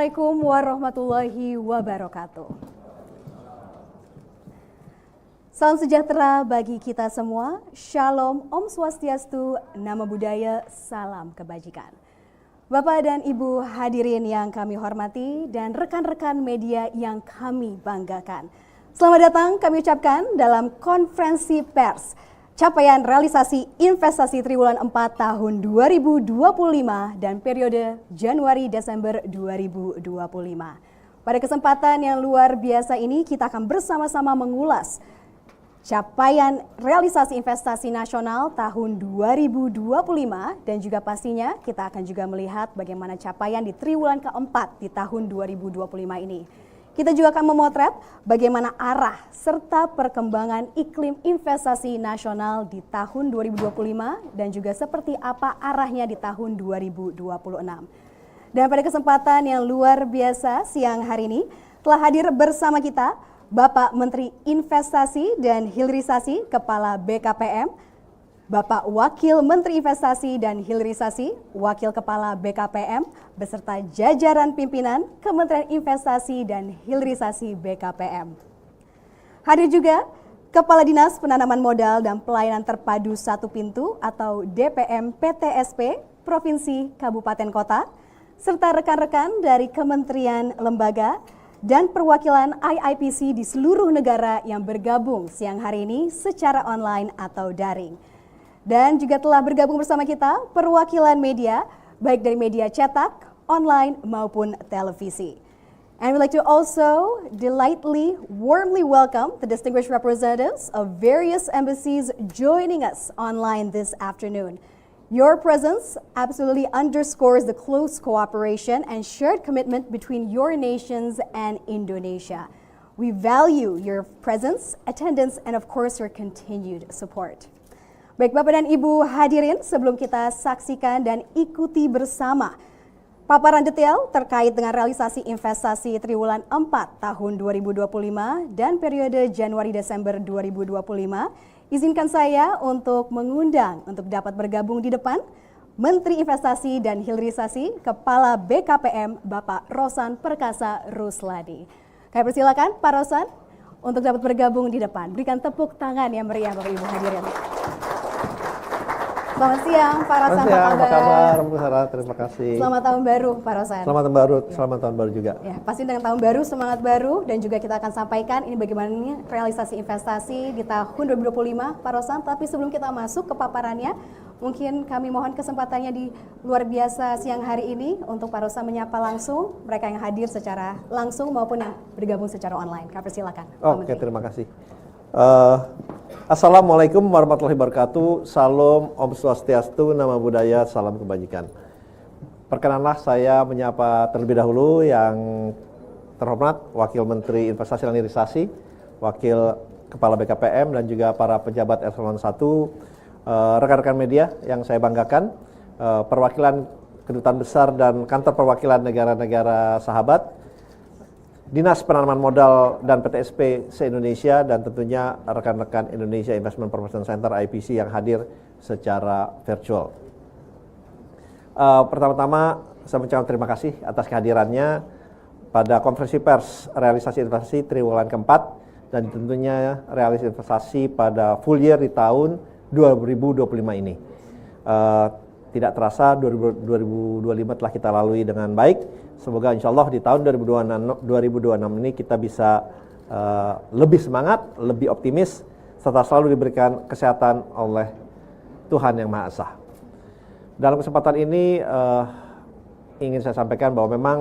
Assalamualaikum warahmatullahi wabarakatuh. Salam sejahtera bagi kita semua. Shalom, Om Swastiastu, Namo Buddhaya, salam kebajikan. Bapak dan Ibu hadirin yang kami hormati dan rekan-rekan media yang kami banggakan. Selamat datang kami ucapkan dalam konferensi pers capaian realisasi investasi triwulan 4 tahun 2025 dan periode Januari-Desember 2025. Pada kesempatan yang luar biasa ini kita akan bersama-sama mengulas capaian realisasi investasi nasional tahun 2025 dan juga pastinya kita akan juga melihat bagaimana capaian di triwulan keempat di tahun 2025 ini. Kita juga akan memotret bagaimana arah serta perkembangan iklim investasi nasional di tahun 2025 dan juga seperti apa arahnya di tahun 2026. Dan pada kesempatan yang luar biasa siang hari ini telah hadir bersama kita Bapak Menteri Investasi dan Hilirisasi Kepala BKPM, Bapak Wakil Menteri Investasi dan Hilirisasi, Wakil Kepala BKPM, beserta jajaran pimpinan Kementerian Investasi dan Hilirisasi BKPM. Hadir juga Kepala Dinas Penanaman Modal dan Pelayanan Terpadu Satu Pintu atau DPM PTSP Provinsi Kabupaten Kota, serta rekan-rekan dari kementerian, lembaga, dan perwakilan IIPC di seluruh negara yang bergabung siang hari ini secara online atau daring. Dan juga telah bergabung bersama kita perwakilan media, baik dari media cetak, online maupun televisi. And we'd like to also delightfully, warmly welcome the distinguished representatives of various embassies joining us online this afternoon. Your presence absolutely underscores the close cooperation and shared commitment between your nations and Indonesia. We value your presence, attendance, and of course your continued support. Baik Bapak dan Ibu hadirin, sebelum kita saksikan dan ikuti bersama paparan detail terkait dengan realisasi investasi triwulan 4 tahun 2025 dan periode Januari-Desember 2025, izinkan saya untuk mengundang untuk dapat bergabung di depan Menteri Investasi dan Hilirisasi Kepala BKPM Bapak Rosan Perkasa Rusladi. Kami persilakan Pak Rosan untuk dapat bergabung di depan. Berikan tepuk tangan yang meriah Bapak Ibu hadirin. Selamat siang Pak Rosan, apa kabar? Bu Sarah, terima kasih. Selamat tahun baru Pak Rosan. Selamat tahun baru, selamat tahun baru juga. Ya, pasti dengan tahun baru, semangat baru, dan juga kita akan sampaikan ini bagaimana realisasi investasi di tahun 2025 Pak Rosan. Tapi sebelum kita masuk ke paparannya, mungkin kami mohon kesempatannya di luar biasa siang hari ini untuk Pak Rosan menyapa langsung mereka yang hadir secara langsung maupun yang bergabung secara online. Kami persilakan. Oke, terima kasih. Assalamualaikum warahmatullahi wabarakatuh. Salam, Om Swastiastu, Namo Buddhaya, salam kebajikan. Perkenanlah saya menyapa terlebih dahulu yang terhormat Wakil Menteri Investasi dan Hilirisasi, Wakil Kepala BKPM dan juga para pejabat eselon 1, rekan-rekan media yang saya banggakan, perwakilan kedutaan besar dan kantor perwakilan negara-negara sahabat, Dinas Penanaman Modal dan PTSP se-Indonesia, dan tentunya rekan-rekan Indonesia Investment Promotion Center IPC yang hadir secara virtual. Pertama-tama saya mengucapkan terima kasih atas kehadirannya pada konferensi pers realisasi investasi triwulan keempat dan tentunya realisasi investasi pada full year di tahun 2025 ini. Tidak terasa 2025 telah kita lalui dengan baik. Semoga insya Allah di tahun 2026 ini kita bisa lebih semangat, lebih optimis, serta selalu diberikan kesehatan oleh Tuhan Yang Maha Esa. Dalam kesempatan ini ingin saya sampaikan bahwa memang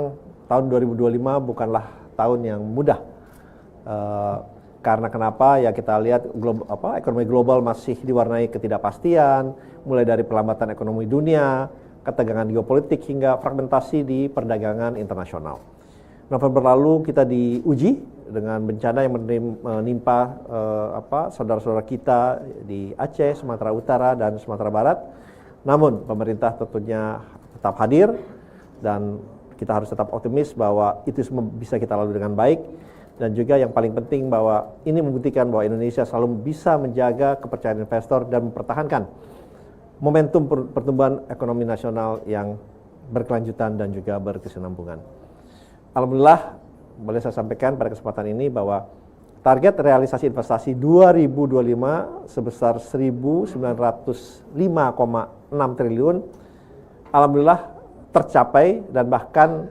tahun 2025 bukanlah tahun yang mudah. Karena kenapa? Ya kita lihat ekonomi global masih diwarnai ketidakpastian, mulai dari pelambatan ekonomi dunia, ketegangan geopolitik hingga fragmentasi di perdagangan internasional. November lalu kita diuji dengan bencana yang menimpa saudara-saudara kita di Aceh, Sumatera Utara dan Sumatera Barat. Namun pemerintah tentunya tetap hadir dan kita harus tetap optimis bahwa itu semua bisa kita lalui dengan baik. Dan juga yang paling penting bahwa ini membuktikan bahwa Indonesia selalu bisa menjaga kepercayaan investor dan mempertahankan momentum pertumbuhan ekonomi nasional yang berkelanjutan dan juga berkesinambungan. alhamdulillah boleh saya sampaikan pada kesempatan ini bahwa target realisasi investasi 2025 sebesar 1.905,6 triliun alhamdulillah tercapai dan bahkan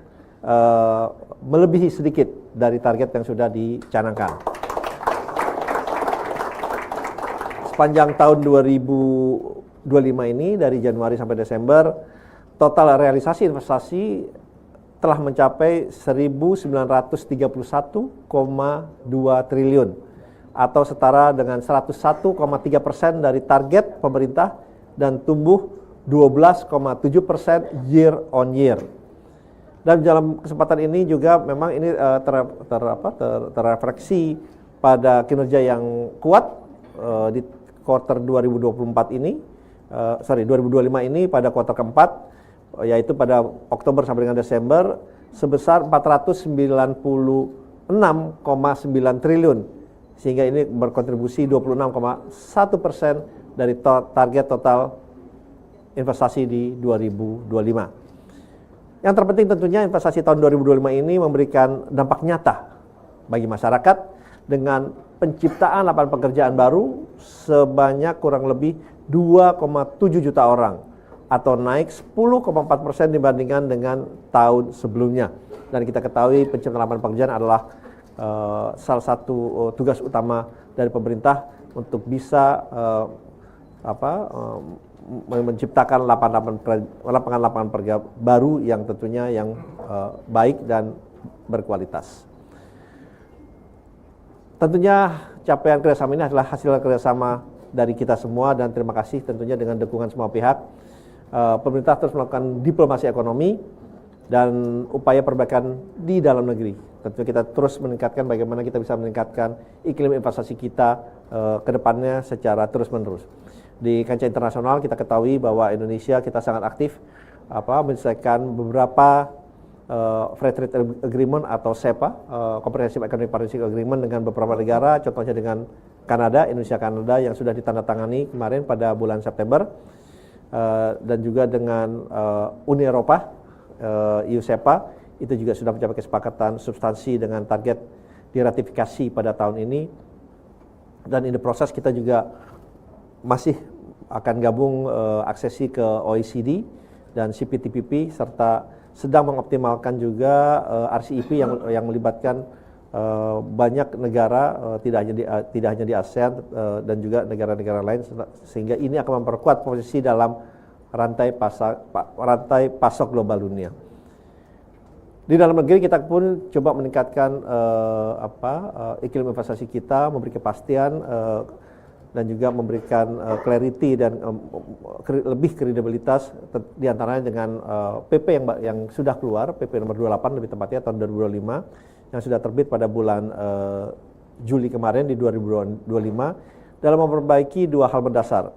melebihi sedikit dari target yang sudah dicanangkan. Sepanjang tahun 2025 ini dari Januari sampai Desember total realisasi investasi telah mencapai 1.931,2 triliun atau setara dengan 101,3% dari target pemerintah dan tumbuh 12,7% year on year. Dan dalam kesempatan ini juga memang ini terrefleksi pada kinerja yang kuat di kuartal 2025 ini pada kuartal keempat, yaitu pada Oktober sampai dengan Desember sebesar 496,9 triliun, sehingga ini berkontribusi 26,1% dari target total investasi di 2025. Yang terpenting tentunya investasi tahun 2025 ini memberikan dampak nyata bagi masyarakat dengan penciptaan lapangan pekerjaan baru sebanyak kurang lebih 2,7 juta orang atau naik 10,4% dibandingkan dengan tahun sebelumnya. Dan kita ketahui penciptaan lapangan pekerjaan adalah salah satu tugas utama dari pemerintah untuk bisa menciptakan lapangan-lapangan pekerjaan baru yang tentunya yang baik dan berkualitas. Tentunya capaian kerjasama ini adalah hasil kerjasama dari kita semua dan terima kasih tentunya dengan dukungan semua pihak. Pemerintah terus melakukan diplomasi ekonomi dan upaya perbaikan di dalam negeri. Tentu kita terus meningkatkan bagaimana kita bisa meningkatkan iklim investasi kita ke depannya secara terus-menerus. Di kancah internasional kita ketahui bahwa Indonesia kita sangat aktif menyelesaikan beberapa Free Trade Agreement atau CEPA, Comprehensive Economic Partnership Agreement dengan beberapa negara, contohnya dengan Kanada, Indonesia-Kanada yang sudah ditandatangani kemarin pada bulan September, dan juga dengan Uni Eropa, EU CEPA, itu juga sudah mencapai kesepakatan substansi dengan target diratifikasi pada tahun ini. Dan ini proses kita juga masih akan gabung aksesi ke OECD dan CPTPP serta sedang mengoptimalkan juga RCEP yang melibatkan banyak negara tidak hanya di ASEAN dan juga negara-negara lain, sehingga ini akan memperkuat posisi dalam rantai pasok global dunia. Di dalam negeri kita pun coba meningkatkan iklim investasi kita, memberi kepastian dan juga memberikan clarity dan lebih kredibilitas diantaranya dengan PP yang sudah keluar, PP nomor 28 lebih tepatnya tahun 2025 yang sudah terbit pada bulan Juli kemarin di 2025 dalam memperbaiki dua hal mendasar.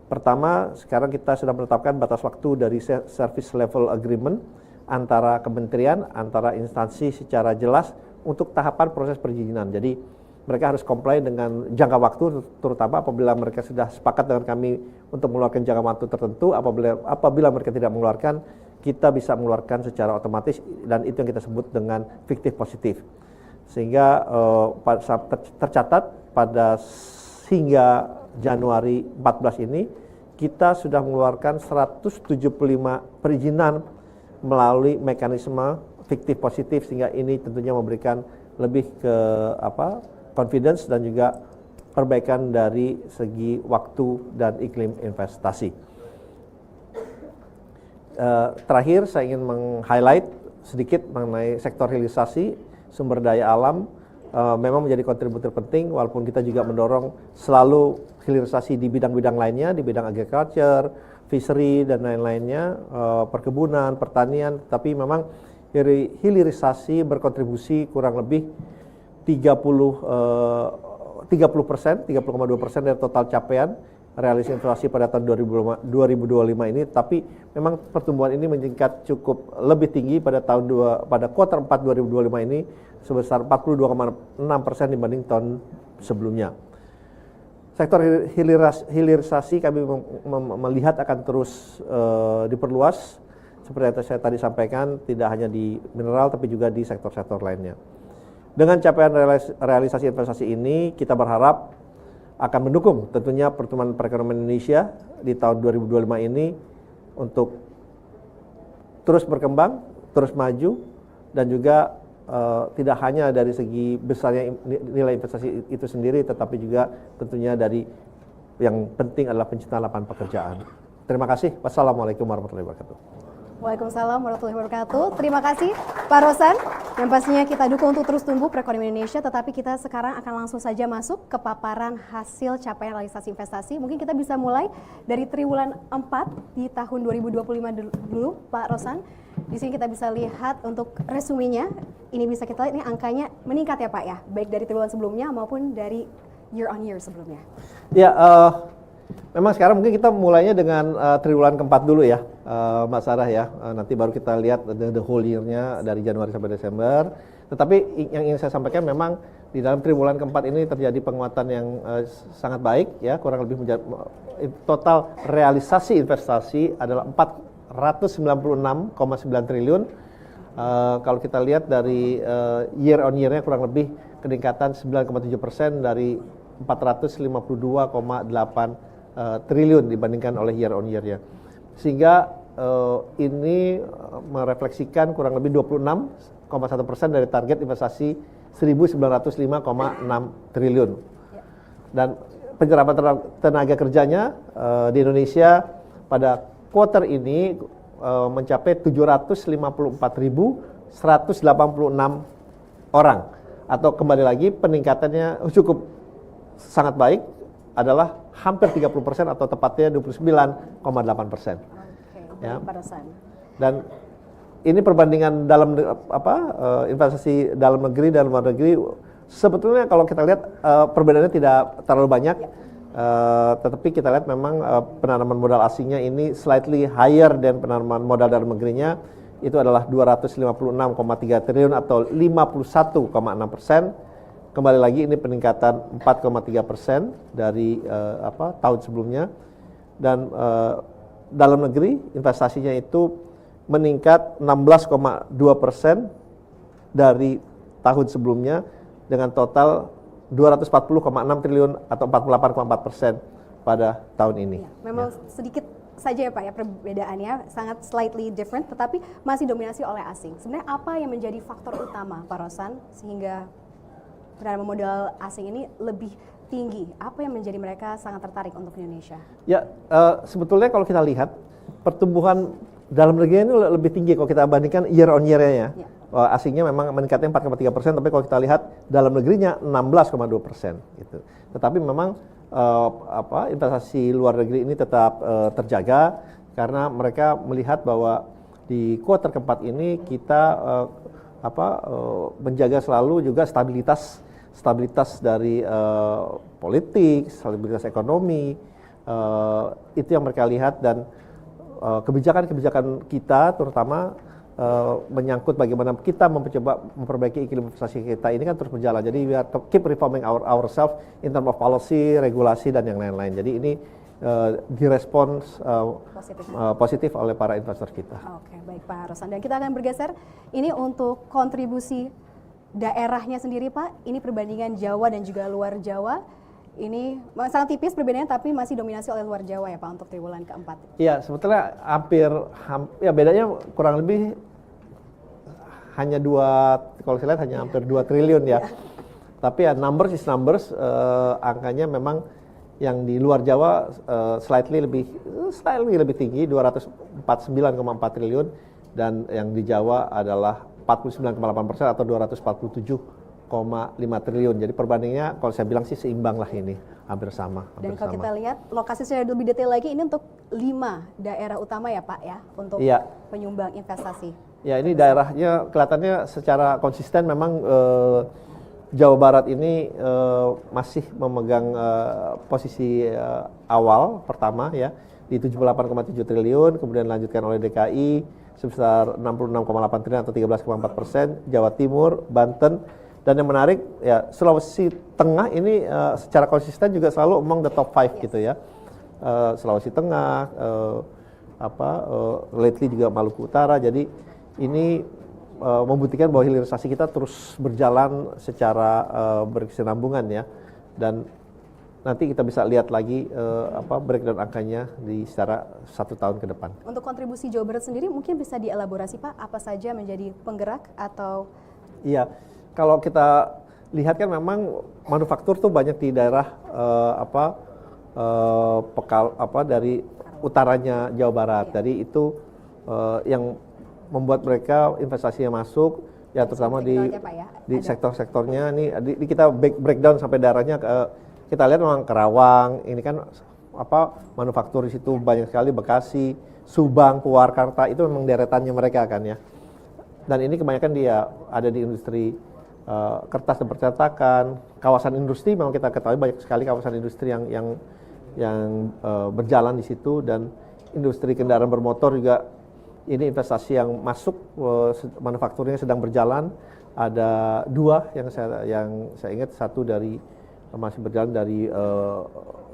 Pertama, sekarang kita sudah menetapkan batas waktu dari service level agreement antara kementerian, antara instansi secara jelas untuk tahapan proses perizinan. Jadi mereka harus comply dengan jangka waktu, terutama apabila mereka sudah sepakat dengan kami untuk mengeluarkan jangka waktu tertentu. Apabila mereka tidak mengeluarkan, kita bisa mengeluarkan secara otomatis, dan itu yang kita sebut dengan fiktif positif. Sehingga tercatat pada hingga Januari 14 ini, kita sudah mengeluarkan 175 perizinan melalui mekanisme fiktif positif, sehingga ini tentunya memberikan lebih ke confidence dan juga perbaikan dari segi waktu dan iklim investasi. Terakhir saya ingin meng-highlight sedikit mengenai sektor hilirisasi sumber daya alam. Memang menjadi kontributor penting, walaupun kita juga mendorong selalu hilirisasi di bidang-bidang lainnya, di bidang agriculture, fishery dan lain-lainnya, perkebunan, pertanian, tapi memang hilirisasi berkontribusi kurang lebih 30%, 30,2% dari total capaian realisasi inflasi pada tahun 2025 ini, tapi memang pertumbuhan ini meningkat cukup lebih tinggi pada kuartal 4 2025 ini sebesar 42,6% dibanding tahun sebelumnya. Sektor hilirisasi kami melihat akan terus diperluas seperti yang saya tadi sampaikan, tidak hanya di mineral tapi juga di sektor-sektor lainnya. Dengan capaian realisasi investasi ini, kita berharap akan mendukung tentunya pertumbuhan perekonomian Indonesia di tahun 2025 ini untuk terus berkembang, terus maju, dan juga tidak hanya dari segi besarnya nilai investasi itu sendiri, tetapi juga tentunya dari yang penting adalah penciptaan lapangan pekerjaan. Terima kasih. Wassalamualaikum warahmatullahi wabarakatuh. Waalaikumsalam warahmatullahi wabarakatuh. Terima kasih Pak Rosan, yang pastinya kita dukung untuk terus tumbuh perekonomian Indonesia, tetapi kita sekarang akan langsung saja masuk ke paparan hasil capaian realisasi investasi. Mungkin kita bisa mulai dari triwulan 4 di tahun 2025 dulu, Pak Rosan. Di sini kita bisa lihat untuk resumenya, ini bisa kita lihat ini angkanya meningkat ya Pak ya, baik dari triwulan sebelumnya maupun dari year on year sebelumnya. Ya, memang sekarang mungkin kita mulainya dengan triwulan keempat dulu ya, Mbak Sarah ya. Nanti baru kita lihat the whole year-nya dari Januari sampai Desember. Tetapi yang ingin saya sampaikan memang di dalam triwulan keempat ini terjadi penguatan yang sangat baik ya, kurang lebih total realisasi investasi adalah 496,9 triliun. Kalau kita lihat dari year on year-nya kurang lebih peningkatan 9,7% dari 452,8 triliun dibandingkan oleh year on year-nya. Sehingga ini merefleksikan kurang lebih 26,1% dari target investasi 1.905,6 triliun. Dan penyerapan tenaga kerjanya di Indonesia pada quarter ini mencapai 754.186 orang, atau kembali lagi peningkatannya cukup sangat baik, adalah hampir 30% atau tepatnya 29,8%. Ya. Dan ini perbandingan dalam investasi dalam negeri dan luar negeri, sebetulnya kalau kita lihat perbedaannya tidak terlalu banyak. Tetapi kita lihat memang penanaman modal asingnya ini slightly higher dan penanaman modal dalam negerinya itu adalah 256,3 triliun atau 51,6%. Kembali lagi ini peningkatan 4,3% dari tahun sebelumnya. Dan dalam negeri investasinya itu meningkat 16,2% dari tahun sebelumnya dengan total 240,6 triliun atau 48,4% pada tahun ini. Ya, memang sedikit saja ya Pak ya perbedaannya, sangat slightly different, tetapi masih dominasi oleh asing. Sebenarnya apa yang menjadi faktor utama Pak Rosan sehingga penanaman modal asing ini lebih tinggi? Apa yang menjadi mereka sangat tertarik untuk Indonesia? Ya, sebetulnya kalau kita lihat pertumbuhan dalam negeri ini lebih tinggi kalau kita bandingkan year on year-nya ya. Asingnya memang meningkatnya 4,3%, tapi kalau kita lihat dalam negerinya 16,2% gitu. Tetapi memang investasi luar negeri ini tetap terjaga karena mereka melihat bahwa di kuartal keempat ini kita menjaga selalu juga stabilitas dari politik, stabilitas ekonomi, itu yang mereka lihat. Dan kebijakan-kebijakan kita terutama menyangkut bagaimana kita mencoba memperbaiki iklim investasi kita ini kan terus berjalan. Jadi we are keep reforming ourselves in terms of policy, regulasi dan yang lain-lain. Jadi ini direspons positif oleh para investor kita. Oke, baik Pak Rosan. Dan kita akan bergeser ini untuk kontribusi daerahnya sendiri Pak. Ini perbandingan Jawa dan juga luar Jawa. Ini sangat tipis perbedaannya, tapi masih dominasi oleh luar Jawa ya Pak untuk triwulan keempat. Iya, sebetulnya ya bedanya kurang lebih hanya kalau saya lihat hanya hampir 2 triliun ya. Tapi ya numbers is numbers, angkanya memang yang di luar Jawa slightly lebih tinggi, 249,4 triliun, dan yang di Jawa adalah 49,8% atau 247,5 triliun. Jadi perbandingannya kalau saya bilang sih seimbang lah ini, hampir sama. Dan kalau kita lihat lokasi secara lebih detail lagi, ini untuk 5 daerah utama ya Pak ya, untuk penyumbang investasi. Ya, ini daerahnya kelihatannya secara konsisten memang Jawa Barat ini masih memegang posisi awal pertama ya di 78,7 triliun, kemudian dilanjutkan oleh DKI sebesar 66,8 triliun atau 13,4%, Jawa Timur, Banten. Dan yang menarik ya Sulawesi Tengah ini secara konsisten juga selalu among the top 5 gitu ya. Sulawesi Tengah, lately juga Maluku Utara. Jadi ini membuktikan bahwa hilirisasi kita terus berjalan secara berkesinambungan ya, dan nanti kita bisa lihat lagi breakdown angkanya di secara 1 tahun ke depan. Untuk kontribusi Jawa Barat sendiri mungkin bisa dielaborasi Pak, apa saja menjadi penggerak atau? Iya, kalau kita lihat kan memang manufaktur tuh banyak di daerah dari utaranya Jawa Barat. Jadi itu yang membuat mereka investasinya masuk ya, terutama di sektor-sektornya. Ini kita breakdown sampai daerahnya kita lihat memang Kerawang ini kan manufaktur di situ banyak sekali, Bekasi, Subang, Purwakarta itu memang deretannya mereka kan ya. Dan ini kebanyakan dia ada di industri kertas dan percetakan, kawasan industri. Memang kita ketahui banyak sekali kawasan industri yang berjalan di situ, dan industri kendaraan bermotor juga ini investasi yang masuk, manufakturnya sedang berjalan. Ada 2 yang saya ingat, satu masih berjalan dari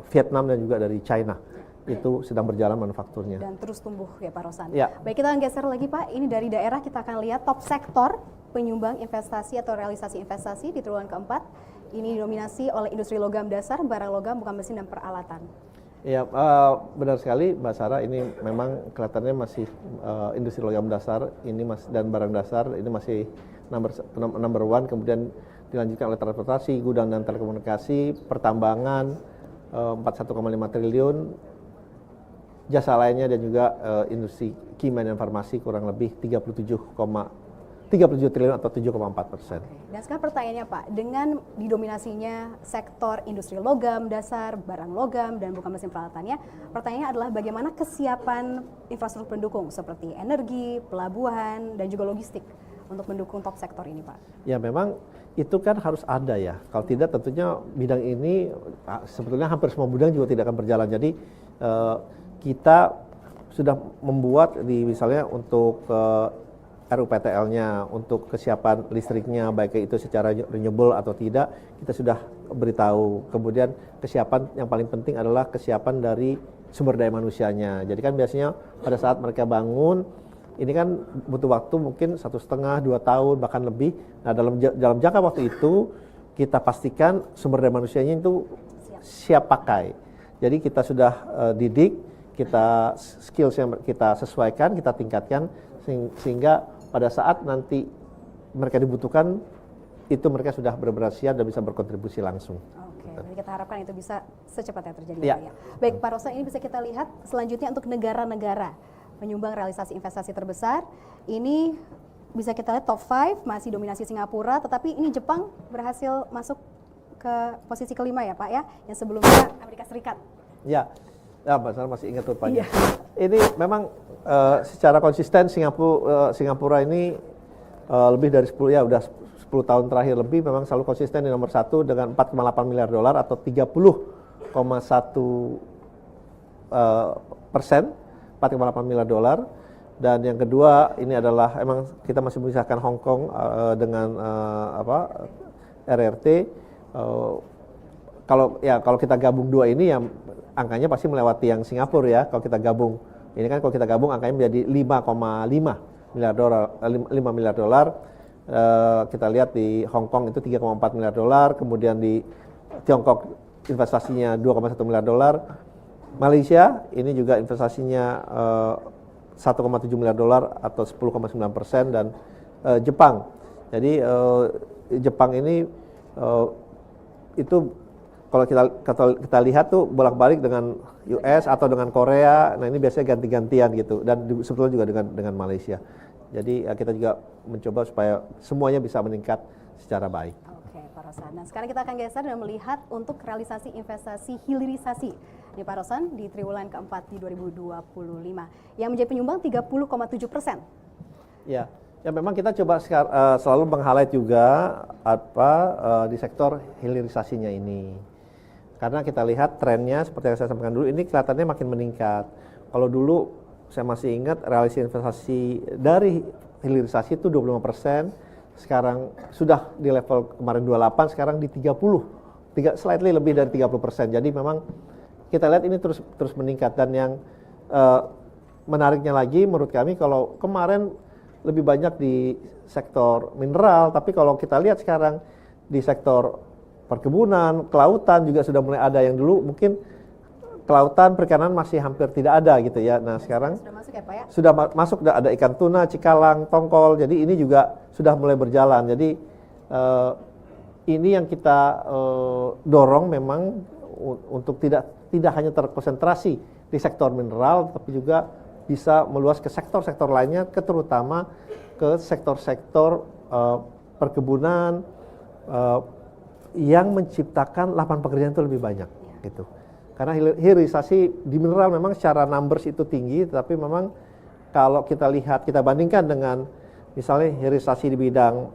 Vietnam dan juga dari China. Itu sedang berjalan manufakturnya. Dan terus tumbuh ya Pak Rosan. Ya. Baik, kita akan geser lagi Pak. Ini dari daerah kita akan lihat top sektor penyumbang investasi atau realisasi investasi di triwulan keempat. Ini didominasi oleh industri logam dasar, barang logam, bukan mesin dan peralatan. Ya, benar sekali Mbak Sarah, ini memang kelihatannya masih industri logam dasar ini dan barang dasar ini masih number one, kemudian dilanjutkan oleh transportasi, gudang dan telekomunikasi, pertambangan 41,5 triliun, jasa lainnya dan juga industri kimia dan farmasi kurang lebih 37 triliun atau 7,4%. Dan sekarang pertanyaannya Pak, dengan didominasinya sektor industri logam dasar, barang logam, dan bukan mesin peralatannya, pertanyaannya adalah bagaimana kesiapan infrastruktur pendukung seperti energi, pelabuhan, dan juga logistik untuk mendukung top sektor ini Pak? Ya memang itu kan harus ada ya, kalau tidak tentunya bidang ini sebetulnya hampir semua bidang juga tidak akan berjalan. Jadi kita sudah membuat misalnya untuk RUPTL-nya, untuk kesiapan listriknya, baik itu secara renewable atau tidak, kita sudah beritahu. Kemudian kesiapan yang paling penting adalah kesiapan dari sumber daya manusianya. Jadi kan biasanya pada saat mereka bangun, ini kan butuh waktu mungkin 1,5-2 tahun, bahkan lebih. Nah dalam jangka waktu itu, kita pastikan sumber daya manusianya itu siap pakai. Jadi kita sudah didik, skills yang kita sesuaikan, kita tingkatkan, sehingga pada saat nanti mereka dibutuhkan, itu mereka sudah benar-benar siap dan bisa berkontribusi langsung. Oke, jadi kita harapkan itu bisa secepatnya terjadi. Ya. Baik Pak Rosan, ini bisa kita lihat selanjutnya untuk negara-negara penyumbang realisasi investasi terbesar. Ini bisa kita lihat top 5, masih dominasi Singapura, tetapi ini Jepang berhasil masuk ke posisi kelima ya Pak ya, yang sebelumnya Amerika Serikat. Ya, Mbak Sarah masih ingat rupanya. Ini memang secara konsisten Singapura ini lebih dari 10 tahun terakhir lebih memang selalu konsisten di nomor 1 dengan 4,8 miliar dolar atau 30,1%, 4,8 miliar dolar. Dan yang kedua ini adalah emang kita masih memisahkan Hong Kong dengan RRT. Kalau kita gabung 2 ini ya angkanya pasti melewati yang Singapura ya. Kalau kita gabung ini kan, kalau kita gabung angkanya menjadi 5,5 miliar dolar. 5 miliar dolar. Kita lihat di Hong Kong itu 3,4 miliar dolar, kemudian di Tiongkok investasinya 2,1 miliar dolar. Malaysia ini juga investasinya 1,7 miliar dolar atau 10,9%, dan Jepang. Jadi Jepang ini itu kalau kita lihat tuh bolak-balik dengan US atau dengan Korea. Nah ini biasanya ganti-gantian gitu, dan sebetulnya juga dengan Malaysia. Jadi kita juga mencoba supaya semuanya bisa meningkat secara baik. Oke Pak Rosan. Nah sekarang kita akan geser dan melihat untuk realisasi investasi hilirisasi di Pak Rosan di triwulan keempat di 2025 yang menjadi penyumbang 30,7%. Ya memang kita coba selalu meng-highlight juga di sektor hilirisasinya ini. Karena kita lihat trennya seperti yang saya sampaikan dulu, ini kelihatannya makin meningkat. Kalau dulu saya masih ingat realisasi investasi dari hilirisasi itu 25%, sekarang sudah di level kemarin 28, sekarang di 30, slightly lebih dari 30%. Jadi memang kita lihat ini terus meningkat, dan yang menariknya lagi menurut kami kalau kemarin lebih banyak di sektor mineral, tapi kalau kita lihat sekarang di sektor perkebunan, kelautan juga sudah mulai ada. Yang dulu mungkin kelautan perikanan masih hampir tidak ada gitu ya. Nah sekarang sudah masuk ya Pak ya? Sudah masuk, ada ikan tuna, cikalang, tongkol. Jadi ini juga sudah mulai berjalan. Jadi ini yang kita dorong memang untuk tidak hanya terkonsentrasi di sektor mineral, tapi juga bisa meluas ke sektor-sektor lainnya, terutama ke sektor-sektor perkebunan yang menciptakan lapangan pekerjaan itu lebih banyak gitu. Karena hilirisasi di mineral memang secara numbers itu tinggi, tapi memang kalau kita lihat, kita bandingkan dengan misalnya hilirisasi di bidang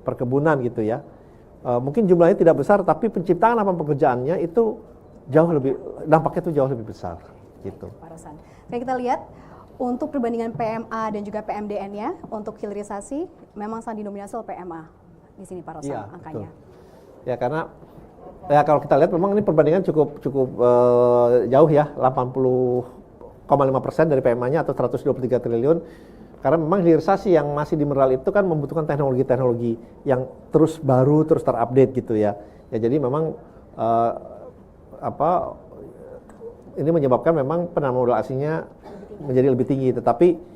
perkebunan gitu ya, mungkin jumlahnya tidak besar, tapi penciptaan lapangan pekerjaannya itu jauh lebih, dampaknya itu jauh lebih besar gitu. Pak Rosan. Kayak kita lihat untuk perbandingan PMA dan juga PMDN-nya untuk hilirisasi memang sangat didominasi oleh PMA di sini Pak Rosan angkanya. Betul. Ya karena ya kalau kita lihat memang ini perbandingan cukup jauh ya, 80,5% dari PMA-nya atau 123 triliun. Karena memang hilirisasi yang masih di mineral itu kan membutuhkan teknologi-teknologi yang terus baru, terus terupdate gitu ya. Ya jadi memang ini menyebabkan memang penanaman modal asingnya menjadi lebih tinggi. Tetapi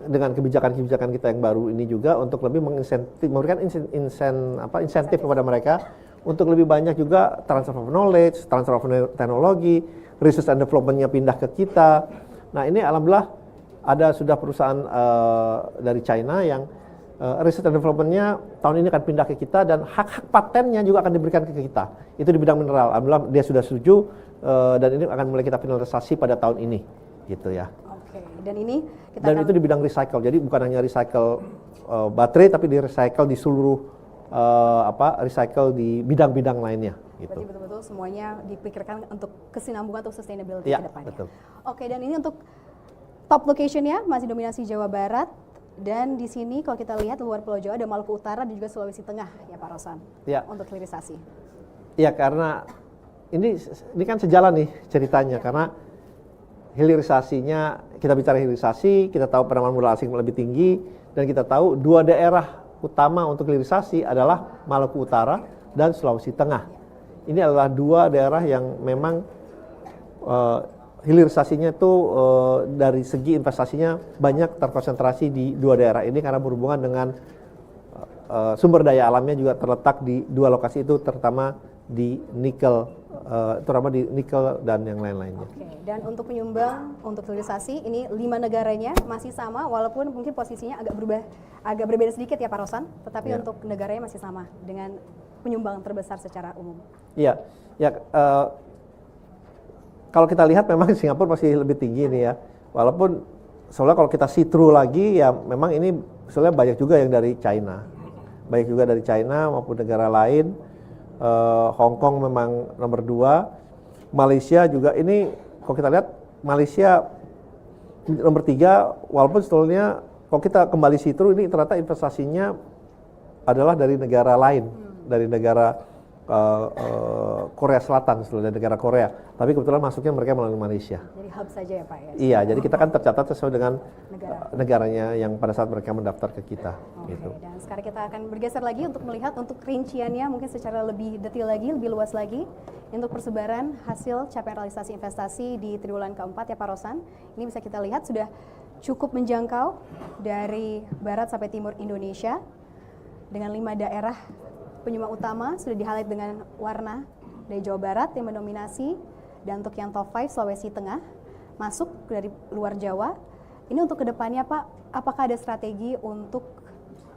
dengan kebijakan-kebijakan kita yang baru ini juga untuk lebih memberikan insentif kepada mereka untuk lebih banyak juga transfer of knowledge, transfer of teknologi, research and development-nya pindah ke kita. Nah ini alhamdulillah ada sudah perusahaan dari China yang research and development-nya tahun ini akan pindah ke kita dan hak-hak patennya juga akan diberikan ke kita. Itu di bidang mineral. Alhamdulillah dia sudah setuju dan ini akan mulai kita finalisasi pada tahun ini, gitu ya. Oke. Dan ini itu di bidang recycle. Jadi bukan hanya recycle baterai, tapi di recycle di seluruh recycle di bidang-bidang lainnya. Gitu. Berarti betul-betul semuanya dipikirkan untuk kesinambungan atau sustainability ya, ke depannya. Betul. Oke, dan ini untuk top location-nya masih dominasi Jawa Barat. Dan di sini kalau kita lihat luar Pulau Jawa ada Maluku Utara dan juga Sulawesi Tengah ya Pak Rosan. Ya. Untuk hilirisasi. Iya, karena ini kan sejalan nih ceritanya, karena hilirisasinya, kita bicara hilirisasi, kita tahu penanaman modal asing lebih tinggi, dan kita tahu dua daerah utama untuk hilirisasi adalah Maluku Utara dan Sulawesi Tengah. Ini adalah dua daerah yang memang hilirisasinya itu dari segi investasinya banyak terkonsentrasi di dua daerah ini karena berhubungan dengan sumber daya alamnya juga terletak di dua lokasi itu, terutama di nikel, terutama di nikel dan yang lain-lainnya. Oke, dan untuk penyumbang untuk hilirisasi ini 5 negaranya masih sama, walaupun mungkin posisinya agak berbeda sedikit ya Pak Rosan, tetapi untuk negaranya masih sama dengan penyumbang terbesar secara umum. Iya, kalau kita lihat memang Singapura masih lebih tinggi nih ya, walaupun soalnya kalau kita see through lagi ya memang ini soalnya banyak juga yang dari China, maupun negara lain. Hong Kong memang nomor 2, Malaysia juga ini kalau kita lihat Malaysia nomor 3, walaupun sebetulnya kalau kita kembali situ ini ternyata investasinya adalah dari negara lain, dari negara Korea Selatan, dari negara Korea, tapi kebetulan masuknya mereka melalui Malaysia. Jadi hub saja ya Pak ya? Iya, jadi kita kan tercatat sesuai dengan negaranya yang pada saat mereka mendaftar ke kita. Oke, gitu. Dan sekarang kita akan bergeser lagi untuk melihat untuk rinciannya mungkin secara lebih detail lagi, lebih luas lagi untuk persebaran hasil capaian realisasi investasi di triwulan keempat ya Pak Rosan. Ini bisa kita lihat sudah cukup menjangkau dari barat sampai timur Indonesia dengan 5 daerah penyumbang utama sudah di-highlight dengan warna dari Jawa Barat yang mendominasi, dan untuk yang top 5 Sulawesi Tengah masuk dari luar Jawa. Ini untuk kedepannya Pak, apakah ada strategi untuk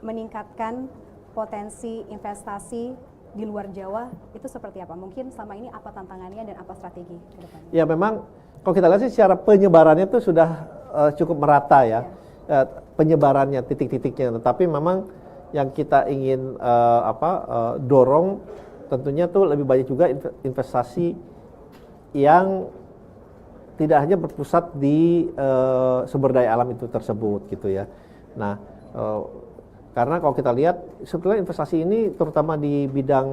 meningkatkan potensi investasi di luar Jawa itu seperti apa? Mungkin selama ini apa tantangannya dan apa strategi ke depannya? Ya memang kalau kita lihat sih secara penyebarannya itu sudah cukup merata ya. Penyebarannya, titik-titiknya, tetapi memang yang kita ingin dorong tentunya tuh lebih banyak juga investasi yang tidak hanya berpusat di sumber daya alam itu tersebut gitu ya. Nah, karena kalau kita lihat sebetulnya investasi ini terutama di bidang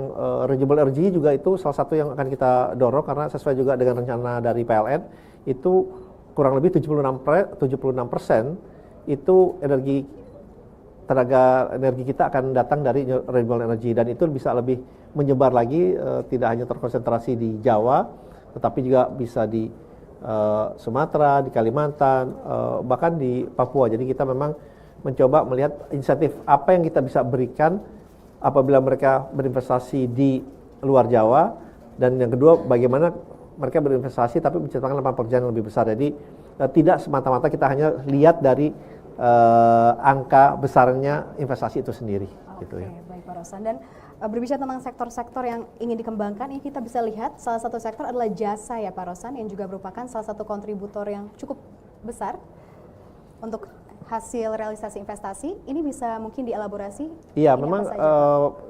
renewable energy juga itu salah satu yang akan kita dorong, karena sesuai juga dengan rencana dari PLN itu kurang lebih 76% itu tenaga energi kita akan datang dari renewable energy, dan itu bisa lebih menyebar lagi, tidak hanya terkonsentrasi di Jawa, tetapi juga bisa di Sumatera, di Kalimantan, bahkan di Papua. Jadi kita memang mencoba melihat insentif apa yang kita bisa berikan apabila mereka berinvestasi di luar Jawa, dan yang kedua bagaimana mereka berinvestasi tapi menciptakan lapangan pekerjaan yang lebih besar. Jadi tidak semata-mata kita hanya lihat dari angka besarnya investasi itu sendiri. Gitu ya. Baik Pak Rosan. Dan berbicara tentang sektor-sektor yang ingin dikembangkan, ini kita bisa lihat salah satu sektor adalah jasa ya Pak Rosan, yang juga merupakan salah satu kontributor yang cukup besar untuk hasil realisasi investasi. Ini bisa mungkin dielaborasi? Iya, memang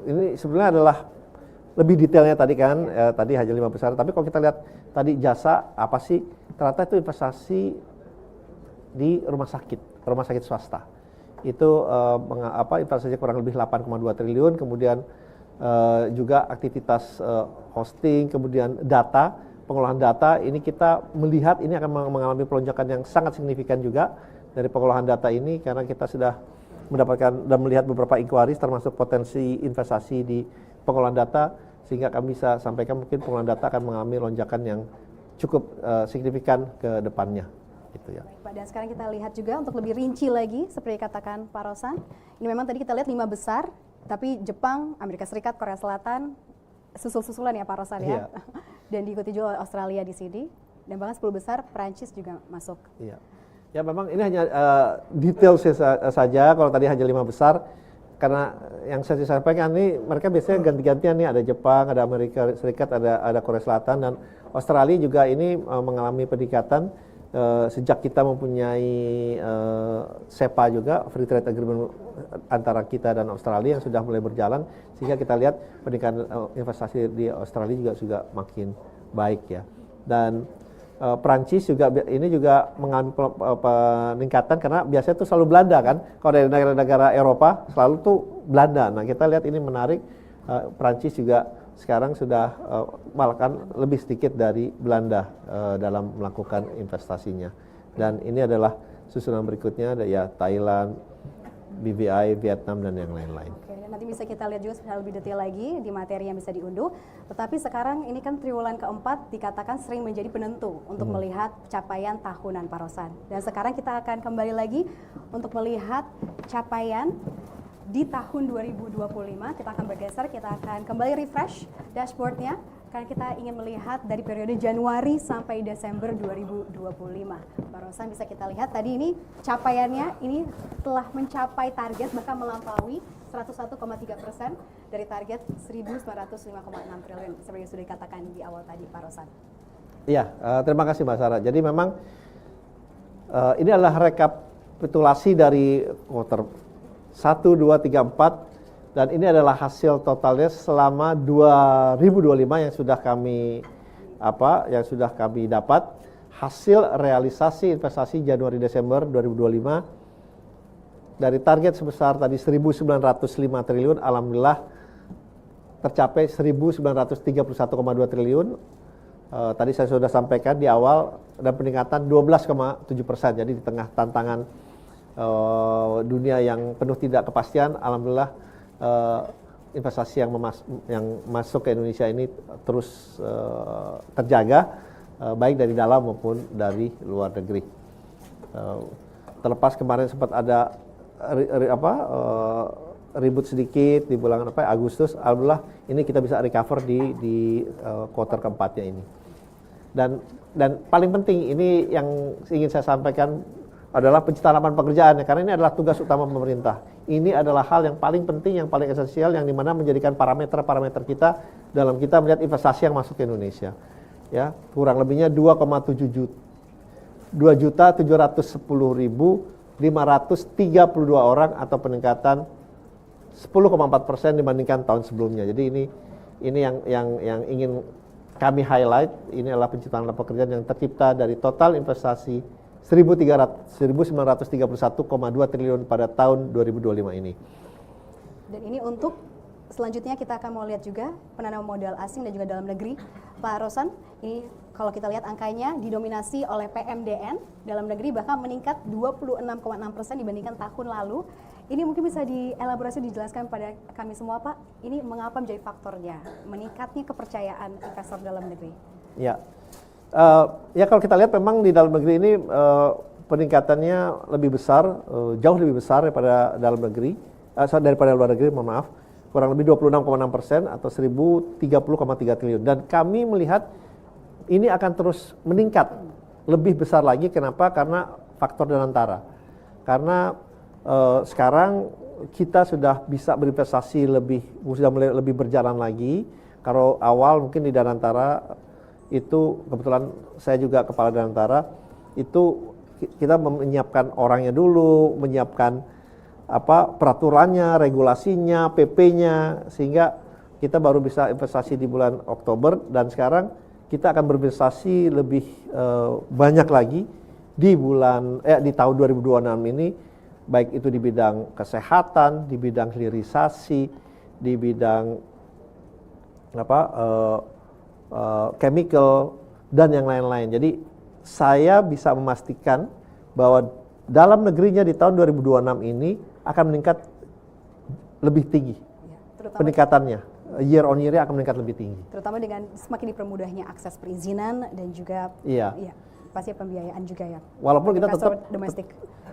ini sebenarnya adalah lebih detailnya tadi kan, tadi hanya 5 besar. Tapi kalau kita lihat tadi jasa apa sih? Ternyata itu investasi di rumah sakit swasta. Itu investasi kurang lebih 8,2 triliun, kemudian juga aktivitas hosting, kemudian data, pengolahan data, ini kita melihat ini akan mengalami pelonjakan yang sangat signifikan juga dari pengolahan data ini, karena kita sudah mendapatkan dan melihat beberapa inquiries termasuk potensi investasi di pengolahan data, sehingga kami bisa sampaikan mungkin pengolahan data akan mengalami lonjakan yang cukup signifikan ke depannya. Gitu ya. Baik Pak, dan sekarang kita lihat juga untuk lebih rinci lagi, seperti katakan Pak Rosan, ini memang tadi kita lihat 5 besar, tapi Jepang, Amerika Serikat, Korea Selatan, susul-susulan ya Pak Rosan ya, dan diikuti juga Australia di sini, dan bahkan 10 besar Prancis juga masuk. Iya. Ya memang ini hanya detail saja, kalau tadi hanya 5 besar, karena yang saya sampaikan ini mereka biasanya ganti-gantian nih, ada Jepang, ada Amerika Serikat, ada Korea Selatan, dan Australia juga ini mengalami peningkatan. Sejak kita mempunyai SEPA juga, Free Trade Agreement antara kita dan Australia yang sudah mulai berjalan, sehingga kita lihat peningkatan investasi di Australia juga makin baik ya. Dan Prancis juga ini juga mengalami peningkatan, karena biasanya itu selalu Belanda kan, kalau dari negara-negara Eropa selalu tuh Belanda. Nah kita lihat ini menarik, Prancis juga sekarang sudah bahkan lebih sedikit dari Belanda dalam melakukan investasinya. Dan ini adalah susunan berikutnya, ada ya Thailand, BVI, Vietnam, dan yang lain-lain. Oke, dan nanti bisa kita lihat juga secara lebih detail lagi di materi yang bisa diunduh. Tetapi sekarang ini kan triwulan keempat dikatakan sering menjadi penentu untuk melihat capaian tahunan Pak Rosan. Dan sekarang kita akan kembali lagi untuk melihat capaian di tahun 2025. Kita akan bergeser, kita akan kembali refresh dashboardnya, karena kita ingin melihat dari periode Januari sampai Desember 2025. Pak Rosan, bisa kita lihat tadi ini capaiannya ini telah mencapai target, bahkan melampaui 101,3% dari target 1.905,6 triliun seperti yang sudah dikatakan di awal tadi Pak Rosan. Iya, terima kasih Mbak Sarah. Jadi memang ini adalah rekapitulasi dari quarter 1, 2, 3, 4, dan ini adalah hasil totalnya selama 2025 yang sudah kami dapat. Hasil realisasi investasi Januari Desember 2025 dari target sebesar tadi 1.905 triliun, alhamdulillah tercapai 1.931,2 triliun. Tadi saya sudah sampaikan di awal, dan peningkatan 12,7%. Jadi di tengah tantangan dunia yang penuh tidak kepastian, alhamdulillah investasi yang masuk ke Indonesia ini terus terjaga, baik dari dalam maupun dari luar negeri. Terlepas kemarin sempat ada ribut sedikit di bulan Agustus, alhamdulillah ini kita bisa recover di kuartal keempatnya ini. Dan paling penting ini yang ingin saya sampaikan adalah penciptaan lapangan pekerjaan, karena ini adalah tugas utama pemerintah. Ini adalah hal yang paling penting, yang paling esensial, yang dimana menjadikan parameter kita dalam kita melihat investasi yang masuk ke Indonesia. Ya, kurang lebihnya 2.710.532 orang, atau peningkatan 10,4% dibandingkan tahun sebelumnya. Jadi ini yang ingin kami highlight, ini adalah penciptaan lapangan pekerjaan yang tercipta dari total investasi 1.931,2 triliun pada tahun 2025 ini. Dan ini untuk selanjutnya kita akan mau lihat juga penanaman modal asing dan juga dalam negeri. Pak Rosan, ini kalau kita lihat angkanya didominasi oleh PMDN dalam negeri bahkan meningkat 26,6% dibandingkan tahun lalu. Ini mungkin bisa dielaborasi, dijelaskan pada kami semua Pak, ini mengapa menjadi faktornya meningkatnya kepercayaan investor dalam negeri? Ya, ya kalau kita lihat memang di dalam negeri ini peningkatannya lebih besar, jauh lebih besar daripada dalam negeri, daripada luar negeri, mohon maaf, kurang lebih 26,6% atau 1.030,3 triliun. Dan kami melihat ini akan terus meningkat lebih besar lagi. Kenapa? Karena faktor Danantara. Karena sekarang kita sudah bisa berinvestasi sudah mulai lebih berjalan lagi. Kalau awal mungkin di Danantara itu kebetulan saya juga kepala Danantara, itu kita menyiapkan orangnya dulu, menyiapkan peraturannya, regulasinya, PP-nya, sehingga kita baru bisa investasi di bulan Oktober, dan sekarang kita akan berinvestasi lebih banyak lagi di tahun 2026 ini, baik itu di bidang kesehatan, di bidang hilirisasi, di bidang chemical dan yang lain-lain. Jadi saya bisa memastikan bahwa dalam negerinya di tahun 2026 ini akan meningkat lebih tinggi, peningkatannya year on year-nya akan meningkat lebih tinggi. Terutama dengan semakin dipermudahnya akses perizinan dan juga pasti pembiayaan juga ya. Walaupun kita tetap domestik